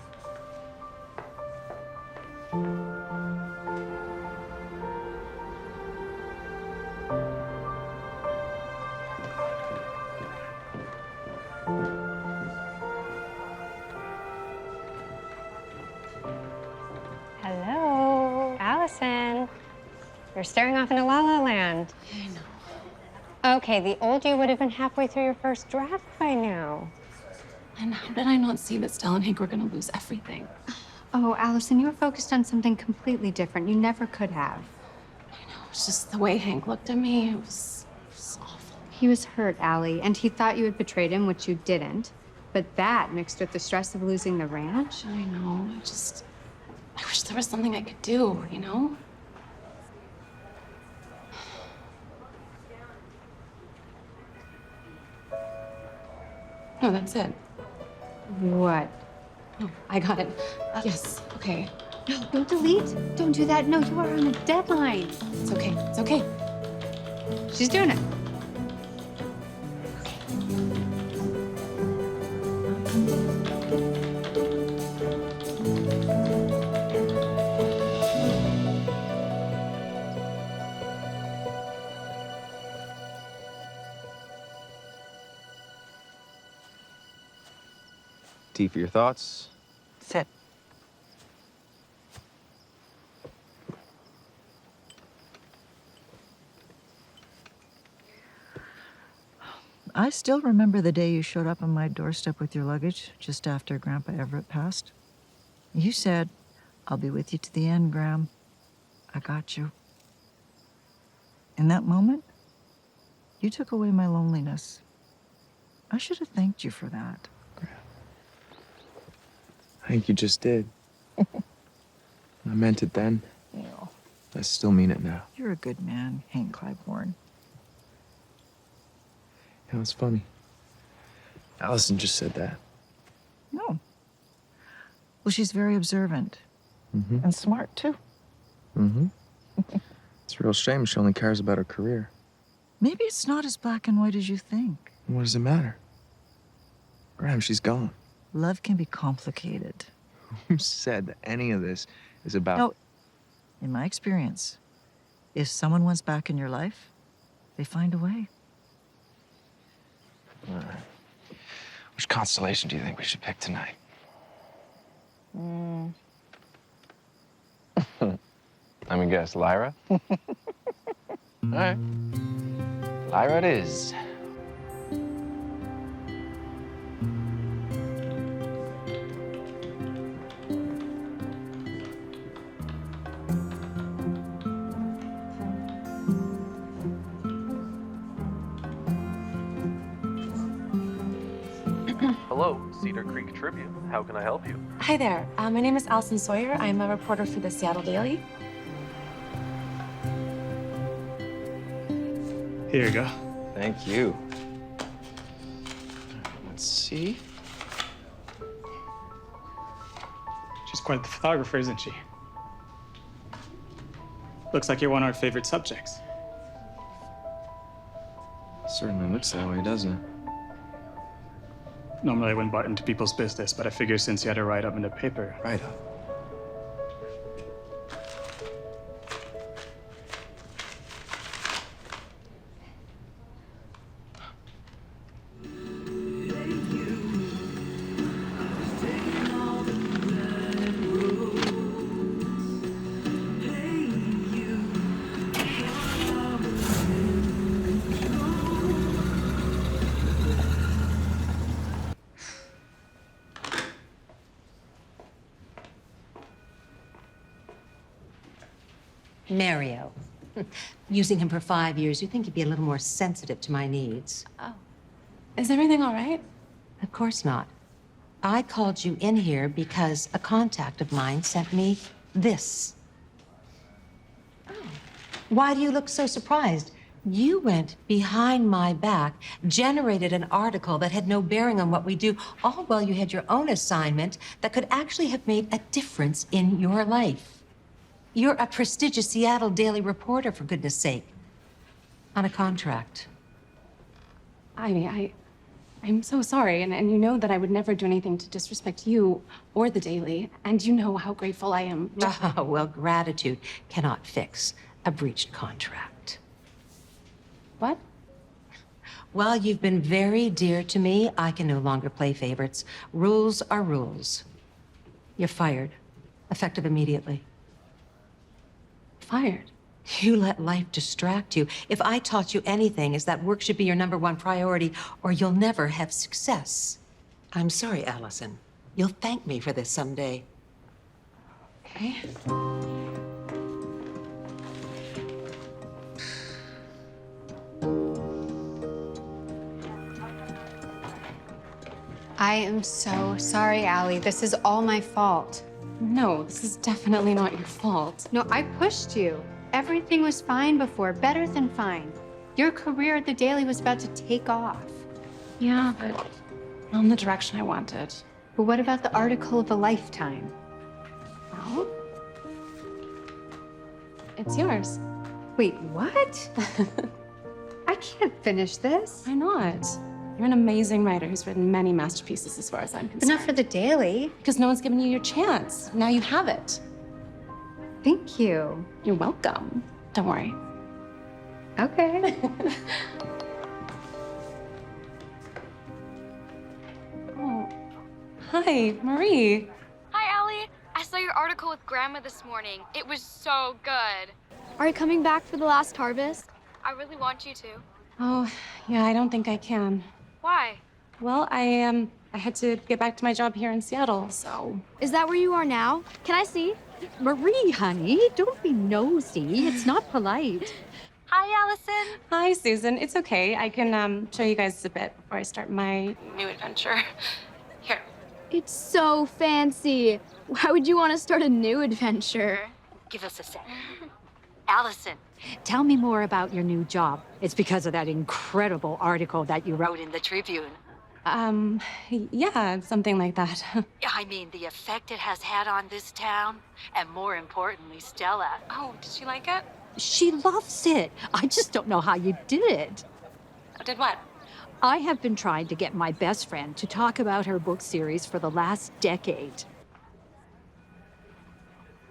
A: Hello, Allison. You're staring off into La La Land.
B: I know.
A: Okay, the old you would have been halfway through your first draft by now.
B: And how did I not see that Stella and Hank were gonna lose everything?
A: Oh, Allison, you were focused on something completely different. You never could have.
B: I know, it's just the way Hank looked at me. It was awful.
A: He was hurt, Allie, and he thought you had betrayed him, which you didn't. But that, mixed with the stress of losing the ranch,
B: I know, I wish there was something I could do, you know? No, that's it.
A: what?
B: Oh, I got it. Yes, okay.
A: No, don't delete. Don't do that. No, you are on a deadline.
B: It's okay, it's okay.
A: She's doing it.
E: Tea for your thoughts.
D: Sit. I still remember the day you showed up on my doorstep with your luggage just after Grandpa Everett passed. You said, "I'll be with you to the end, Graham. I got you." In that moment, you took away my loneliness. I should have thanked you for that.
E: I think you just did. I meant it then.
D: Yeah.
E: I still mean it now.
D: You're a good man, Hank Clybourne.
E: You know, it's funny. Allison just said that.
D: No. Well, she's very observant.
E: Mm-hmm.
D: And smart, too.
E: Mm-hmm. It's a real shame she only cares about her career.
D: Maybe it's not as black and white as you think.
E: What does it matter? Graham, she's gone.
D: Love can be complicated.
E: Who said that any of this is about...
D: No, in my experience, if someone wants back in your life, they find a way.
E: All right. Which constellation do you think we should pick tonight? Let me guess, Lyra? All right. Lyra it is.
K: Hello, Cedar Creek Tribune. How can I help you?
B: Hi there. My name is Allison Sawyer. I'm a reporter for the Seattle Daily.
I: Here you go.
E: Thank you. Let's see.
I: She's quite the photographer, isn't she? Looks like you're one of our favorite subjects.
E: Certainly looks that way, doesn't it?
I: Normally I wouldn't butt into people's business, but I figure since you had a write-up in the paper.
E: Write-up.
C: Mario. Using him for 5 years, you'd think he'd be a little more sensitive to my needs.
B: Oh. Is everything all right?
C: Of course not. I called you in here because a contact of mine sent me this. Oh. Why do you look so surprised? You went behind my back, generated an article that had no bearing on what we do, all while you had your own assignment that could actually have made a difference in your life. You're a prestigious Seattle Daily reporter, for goodness sake. On a contract.
B: I'm so sorry, and you know that I would never do anything to disrespect you or the Daily, and you know how grateful I am.
C: Oh, well, gratitude cannot fix a breached contract.
B: What?
C: While you've been very dear to me, I can no longer play favorites. Rules are rules. You're fired, effective immediately.
B: Fired?
C: You let life distract you. If I taught you anything, is that work should be your #1 priority, or you'll never have success. I'm sorry, Allison. You'll thank me for this someday.
B: Okay.
A: I am so sorry, Allie. This is all my fault.
B: No, this is definitely not your fault.
A: No, I pushed you. Everything was fine before, better than fine. Your career at the Daily was about to take off.
B: Yeah, but not in the direction I wanted.
A: But what about the article of a lifetime?
B: Well, it's yours.
A: Wait, what? I can't finish this.
B: Why not? You're an amazing writer who's written many masterpieces as far as I'm
A: But
B: concerned.
A: not for the Daily.
B: Because no one's given you your chance. Now you have it.
A: Thank you.
B: You're welcome. Don't worry.
A: Okay.
B: Oh. Hi, Marie.
L: Hi, Allie. I saw your article with Grandma this morning. It was so good.
F: Are you coming back for the last harvest?
L: I really want you to.
B: Oh, yeah, I don't think I can.
L: Why?
B: Well, I had to get back to my job here in Seattle, so.
F: Is that where you are now? Can I see?
H: Marie, honey, don't be nosy. It's not polite.
L: Hi, Allison.
B: Hi, Susan. It's okay. I can show you guys a bit before I start my new adventure. Here.
F: It's so fancy. Why would you want to start a new adventure?
H: Give us a sec. Allison, tell me more about your new job. It's because of that incredible article that you wrote in the Tribune.
B: Yeah, something like that.
H: I mean, the effect it has had on this town, and more importantly, Stella.
B: Oh, did she like it?
H: She loves it. I just don't know how you did it.
B: Did what?
H: I have been trying to get my best friend to talk about her book series for the last decade.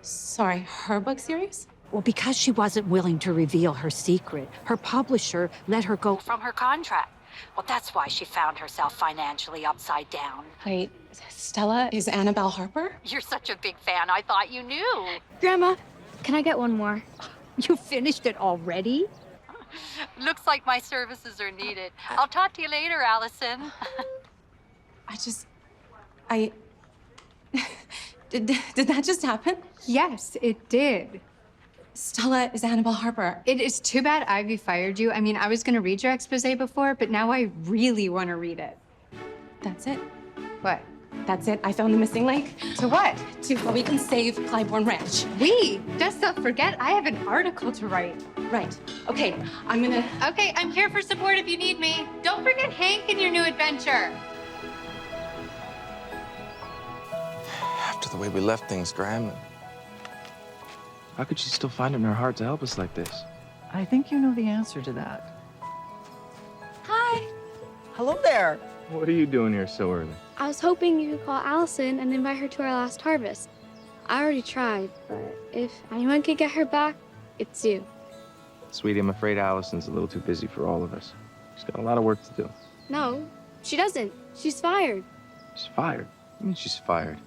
B: Sorry, her book series?
H: Well, because she wasn't willing to reveal her secret, her publisher let her go from her contract. Well, that's why she found herself financially upside down.
B: Wait, Stella is Annabelle Harper?
H: You're such a big fan, I thought you knew.
F: Grandma,
L: Can I get one more?
H: You finished it already? Looks like my services are needed. I'll talk to you later, Allison.
B: I... did that just happen?
A: Yes, it did.
B: Stella is Annabelle Harper.
A: It is too bad Ivy fired you. I mean, I was gonna read your expose before, but now I really want to read it.
B: That's it.
A: What?
B: That's it. I found the missing link.
A: To what?
B: To how we can save Clybourne Ranch.
A: We? Just don't forget, I have an article to write.
B: Right. Okay, I'm gonna...
A: Okay, I'm here for support if you need me. Don't forget Hank and your new adventure.
E: After the way we left things, Graham, how could she still find it in her heart to help us like this?
D: I think you know the answer to that.
L: Hi.
D: Hello there.
E: What are you doing here so early?
L: I was hoping you could call Allison and invite her to our last harvest. I already tried, but if anyone could get her back, it's you.
E: Sweetie, I'm afraid Allison's a little too busy for all of us. She's got a lot of work to do.
L: No, she doesn't. She's fired.
E: She's fired? What do you mean she's fired?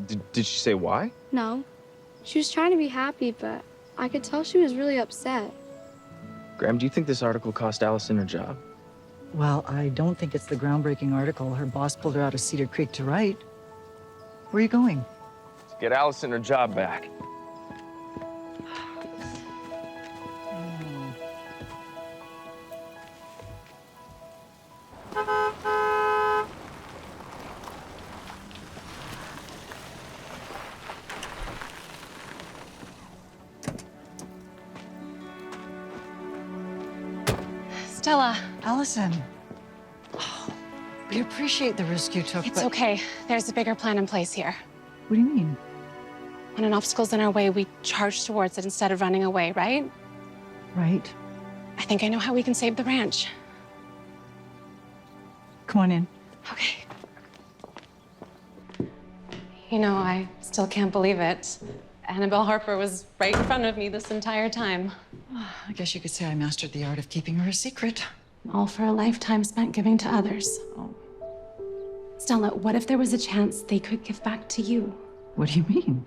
E: Did she say why?
L: No. She was trying to be happy, but I could tell she was really upset.
E: Graham, do you think this article cost Allison her job?
D: Well, I don't think it's the groundbreaking article her boss pulled her out of Cedar Creek to write. Where are you going?
E: To get Allison her job back.
B: Stella.
D: Allison. Oh, we appreciate the risk you took,
B: It's
D: but...
B: okay. There's a bigger plan in place here.
D: What do you mean?
B: When an obstacle's in our way, we charge towards it instead of running away, right?
D: Right.
B: I think I know how we can save the ranch.
D: Come on in.
B: Okay. You know, I still can't believe it. Annabelle Harper was right in front of me this entire time.
D: I guess you could say I mastered the art of keeping her a secret.
B: All for a lifetime spent giving to others.
D: Oh.
B: Stella, what if there was a chance they could give back to you?
D: What do you mean?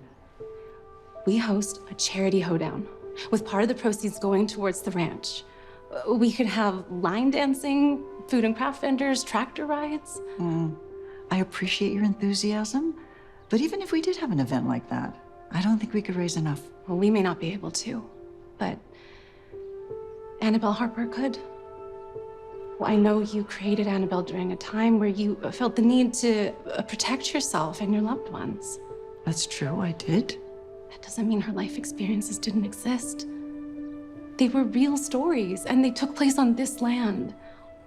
B: We host a charity hoedown, with part of the proceeds going towards the ranch. We could have line dancing, food and craft vendors, tractor rides.
D: I appreciate your enthusiasm, but even if we did have an event like that, I don't think we could raise enough.
B: Well, we may not be able to, but Annabelle Harper could. Well, I know you created Annabelle during a time where you felt the need to protect yourself and your loved ones.
D: That's true, I did.
B: That doesn't mean her life experiences didn't exist. They were real stories, and they took place on this land.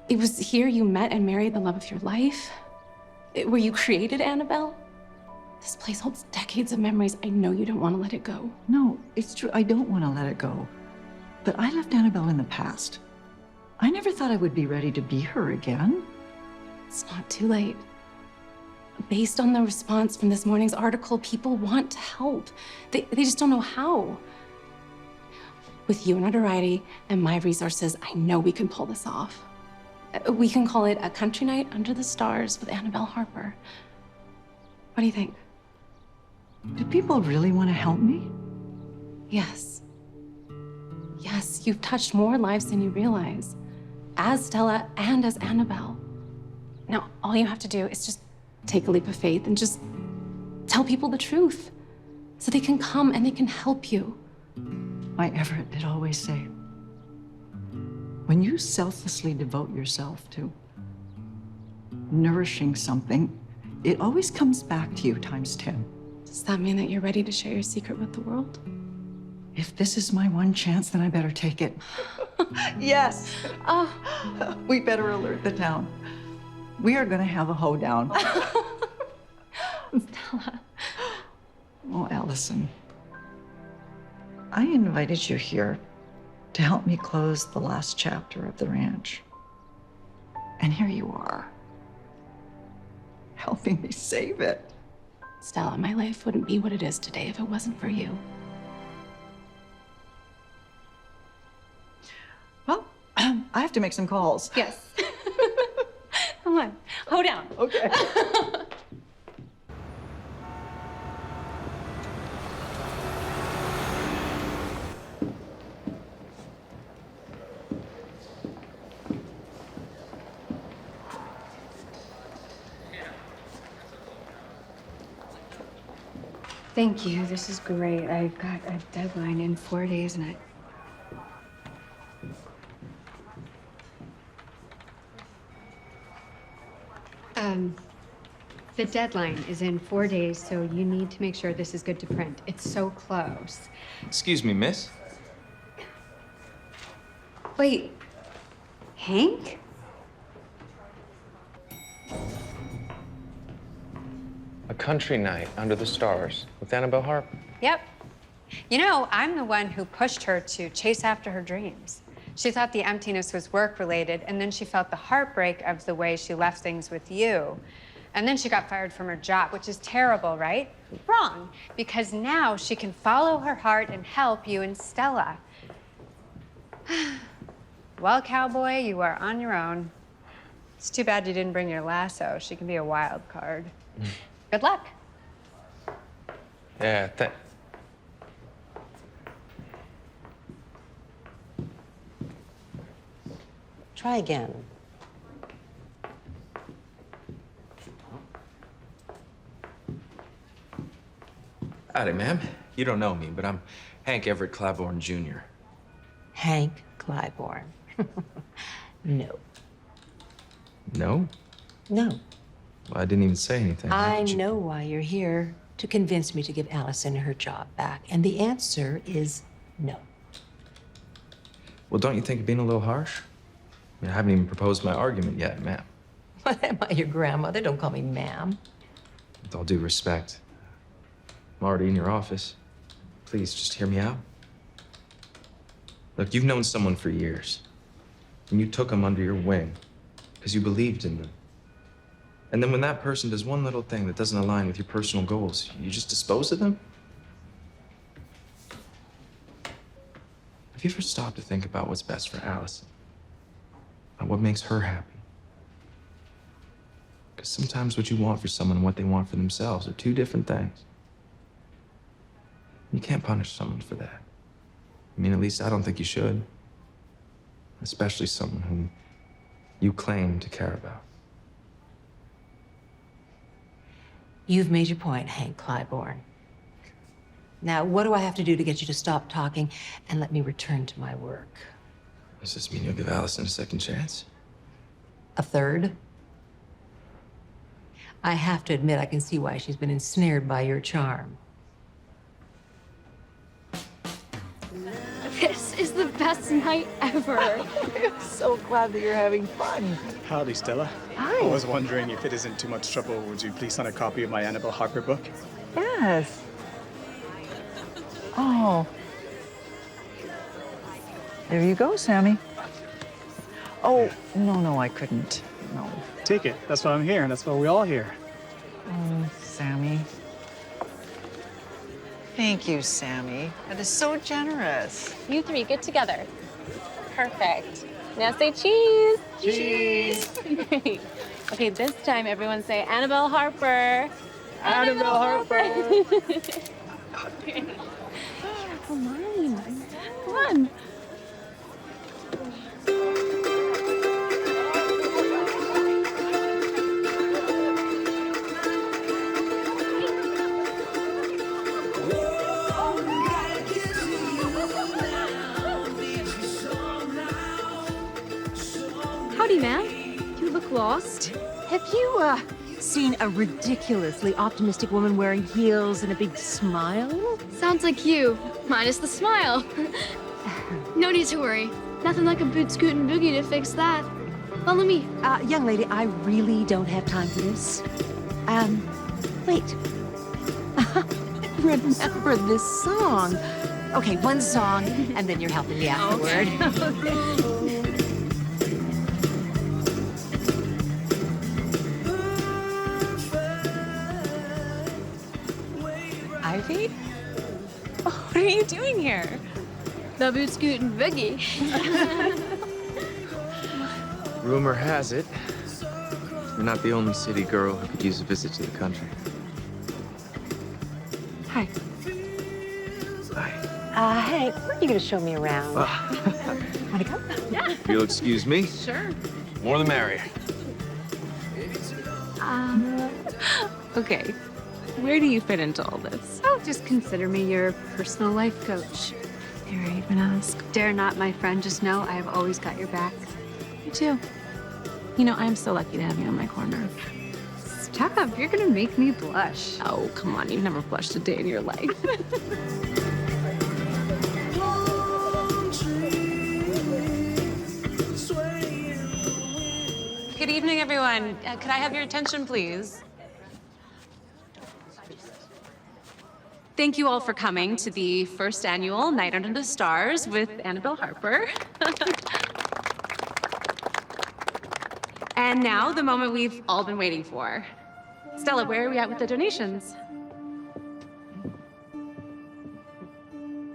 B: It was here you met and married the love of your life, where you created Annabelle. This place holds decades of memories. I know you don't want to let it go.
D: No, it's true, I don't want to let it go. But I left Annabelle in the past. I never thought I would be ready to be her again.
B: It's not too late. Based on the response from this morning's article, people want to help. They just don't know how. With your notoriety and my resources, I know we can pull this off. We can call it a country night under the stars with Annabelle Harper. What do you think?
D: Do people really want to help me?
B: Yes. Yes, you've touched more lives than you realize, as Stella and as Annabelle. Now, all you have to do is just take a leap of faith and just tell people the truth so they can come and they can help you.
D: My Everett did always say, when you selflessly devote yourself to nourishing something, it always comes back to you times 10.
B: Does that mean that you're ready to share your secret with the world?
D: If this is my one chance, then I better take it. Yes.
B: Oh.
D: We better alert the town. We are going to have a hoedown.
B: Stella.
D: Oh, Allison. I invited you here to help me close the last chapter of the ranch. And here you are, helping me save it.
B: Stella, my life wouldn't be what it is today if it wasn't for you.
D: Well, I have to make some calls.
B: Yes. Come on, hold down.
A: Thank you. This is great. I've got a deadline in 4 days and the deadline is in 4 days, so you need to make sure this is good to print. It's so close.
E: Excuse me, miss.
A: Wait, Hank?
E: A country night under the stars with Annabelle Harper.
A: Yep. You know, I'm the one who pushed her to chase after her dreams. She thought the emptiness was work-related, and then she felt the heartbreak of the way she left things with you. And then she got fired from her job, which is terrible, right? Wrong, because now she can follow her heart and help you and Stella. Well, cowboy, you are on your own. It's too bad you didn't bring your lasso. She can be a wild card. Good luck.
E: Yeah,
C: Try again.
E: Howdy, ma'am. You don't know me, but I'm Hank Everett Clybourne Jr.
C: Hank Clybourne. No.
E: No?
C: No.
E: Well, I didn't even say anything.
C: I know why you're here, to convince me to give Allison her job back. And the answer is no.
E: Well, don't you think you're being a little harsh? I mean, I haven't even proposed my argument yet, ma'am.
C: What am I, your grandmother? Don't call me ma'am.
E: With all due respect, I'm already in your office. Please, just hear me out. Look, you've known someone for years, and you took them under your wing because you believed in them. And then when that person does one little thing that doesn't align with your personal goals, you just dispose of them? Have you ever stopped to think about what's best for Allison? About what makes her happy? Because sometimes what you want for someone and what they want for themselves are two different things. You can't punish someone for that. I mean, at least I don't think you should. Especially someone whom you claim to care about.
C: You've made your point, Hank Clybourne. Now, what do I have to do to get you to stop talking and let me return to my work?
E: Does this mean you'll give Allison a second chance?
C: A third? I have to admit, I can see why she's been ensnared by your charm.
L: This is the best night ever.
M: I'm so glad that you're having fun.
I: Howdy, Stella.
M: Hi.
I: I was wondering if it isn't too much trouble, would you please sign a copy of my Annabelle Harper book?
M: Yes. Oh. There you go, Sammy. Oh, no, I couldn't. No.
I: Take it. That's why I'm here, and that's why we're all here.
M: Oh, Sammy. Thank you, Sammy. That is so generous.
F: You three, get together. Perfect. Now say cheese. Cheese. Okay, this time everyone say Annabelle Harper.
I: Annabelle Harper.
F: Okay. Come on. Come on.
L: Howdy, ma'am. You look lost.
C: Have you, seen a ridiculously optimistic woman wearing heels and a big smile?
L: Sounds like you, minus the smile. No need to worry. Nothing like a boot scoot and boogie to fix that. Follow me.
C: Young lady, I really don't have time for this. Wait. Remember this song. Okay, one song, and then you're helping me afterward. Okay.
F: Ivy? Oh, what are you doing here?
L: The boot scoot and boogie.
E: Rumor has it, you're not the only city girl who could use a visit to the country.
C: Hi.
E: Hi.
C: Hank, where are you gonna show me around? Wanna go?
L: Yeah.
E: If you'll excuse me.
L: Sure.
E: More the merrier.
F: Okay. Where do you fit into all this?
L: Oh,
A: Just consider me your personal life coach.
B: Dare I even ask?
A: Dare not, my friend. Just know I have always got your back.
B: You too. You know, I'm so lucky to have you in my corner.
A: Stop, you're gonna make me blush.
B: Oh, come on, you've never blushed a day in your life.
N: Good evening, everyone. Could I have your attention, please?
B: Thank you all for coming to the first annual Night Under the Stars with Annabelle Harper. And now, the moment we've all been waiting for. Stella, where are we at with the donations?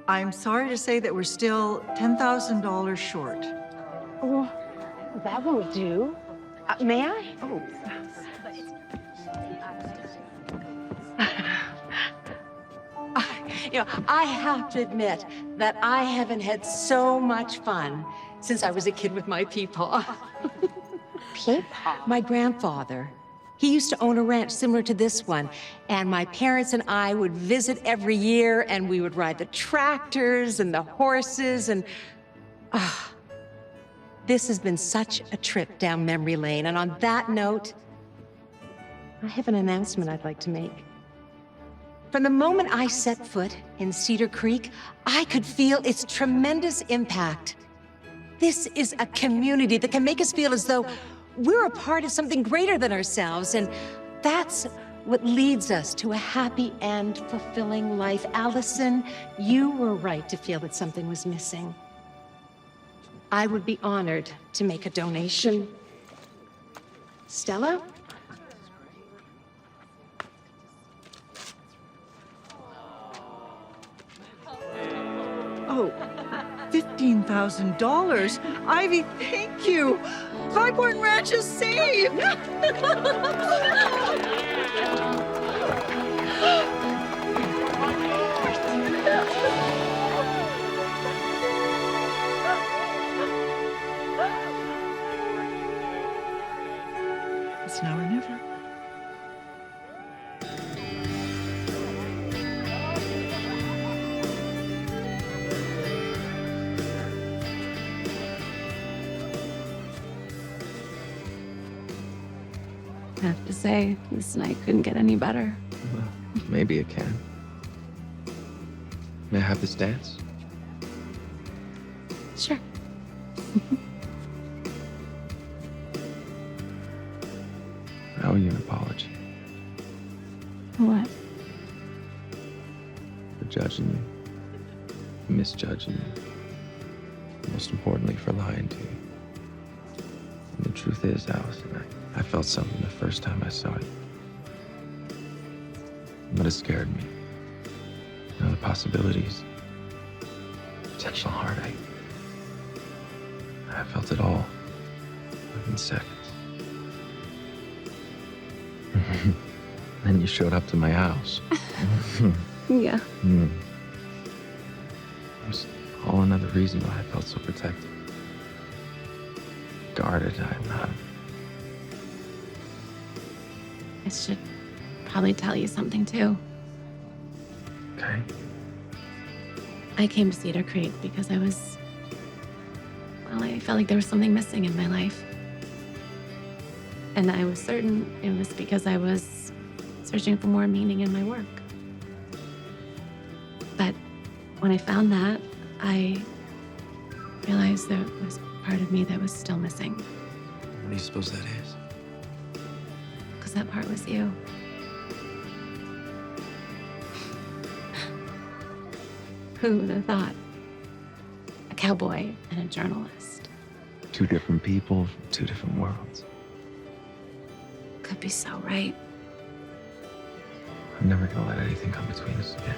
M: I'm sorry to say that we're still $10,000 short.
C: Oh, that won't do. May I? Oh. I have to admit that I haven't had so much fun since I was a kid with my peepaw. Peepaw? My grandfather. He used to own a ranch similar to this one, and my parents and I would visit every year, and we would ride the tractors and the horses, and this has been such a trip down memory lane. And on that note, I have an announcement I'd like to make. From the moment I set foot in Cedar Creek, I could feel its tremendous impact. This is a community that can make us feel as though we're a part of something greater than ourselves, and that's what leads us to a happy and fulfilling life. Allison, you were right to feel that something was missing. I would be honored to make a donation. Stella?
M: Oh, $15,000. Ivy, thank you. Clybourne Ranch is saved. It's now or never.
B: I have to say, this night couldn't get any better.
E: Well, maybe it can. May I have this dance?
B: Sure.
E: I owe you an apology
B: What?
E: for judging you, misjudging you, most importantly, for lying to you. And the truth is, Allison, I felt something the first time I saw it. But it scared me. You know, the possibilities, potential heartache. I felt it all within seconds. Then you showed up to my house.
B: Yeah.
E: It was all another reason why I felt so protected. Guarded, I'm not.
B: I should probably tell you something, too.
E: Okay.
B: I came to Cedar Creek because I felt like there was something missing in my life. And I was certain it was because I was searching for more meaning in my work. But when I found that, I realized there was part of me that was still missing.
E: What do you suppose that is?
B: Because that part was you. Who would have thought? A cowboy and a journalist.
E: Two different people from two different worlds.
B: Could be so right.
E: I'm never gonna let anything come between us again.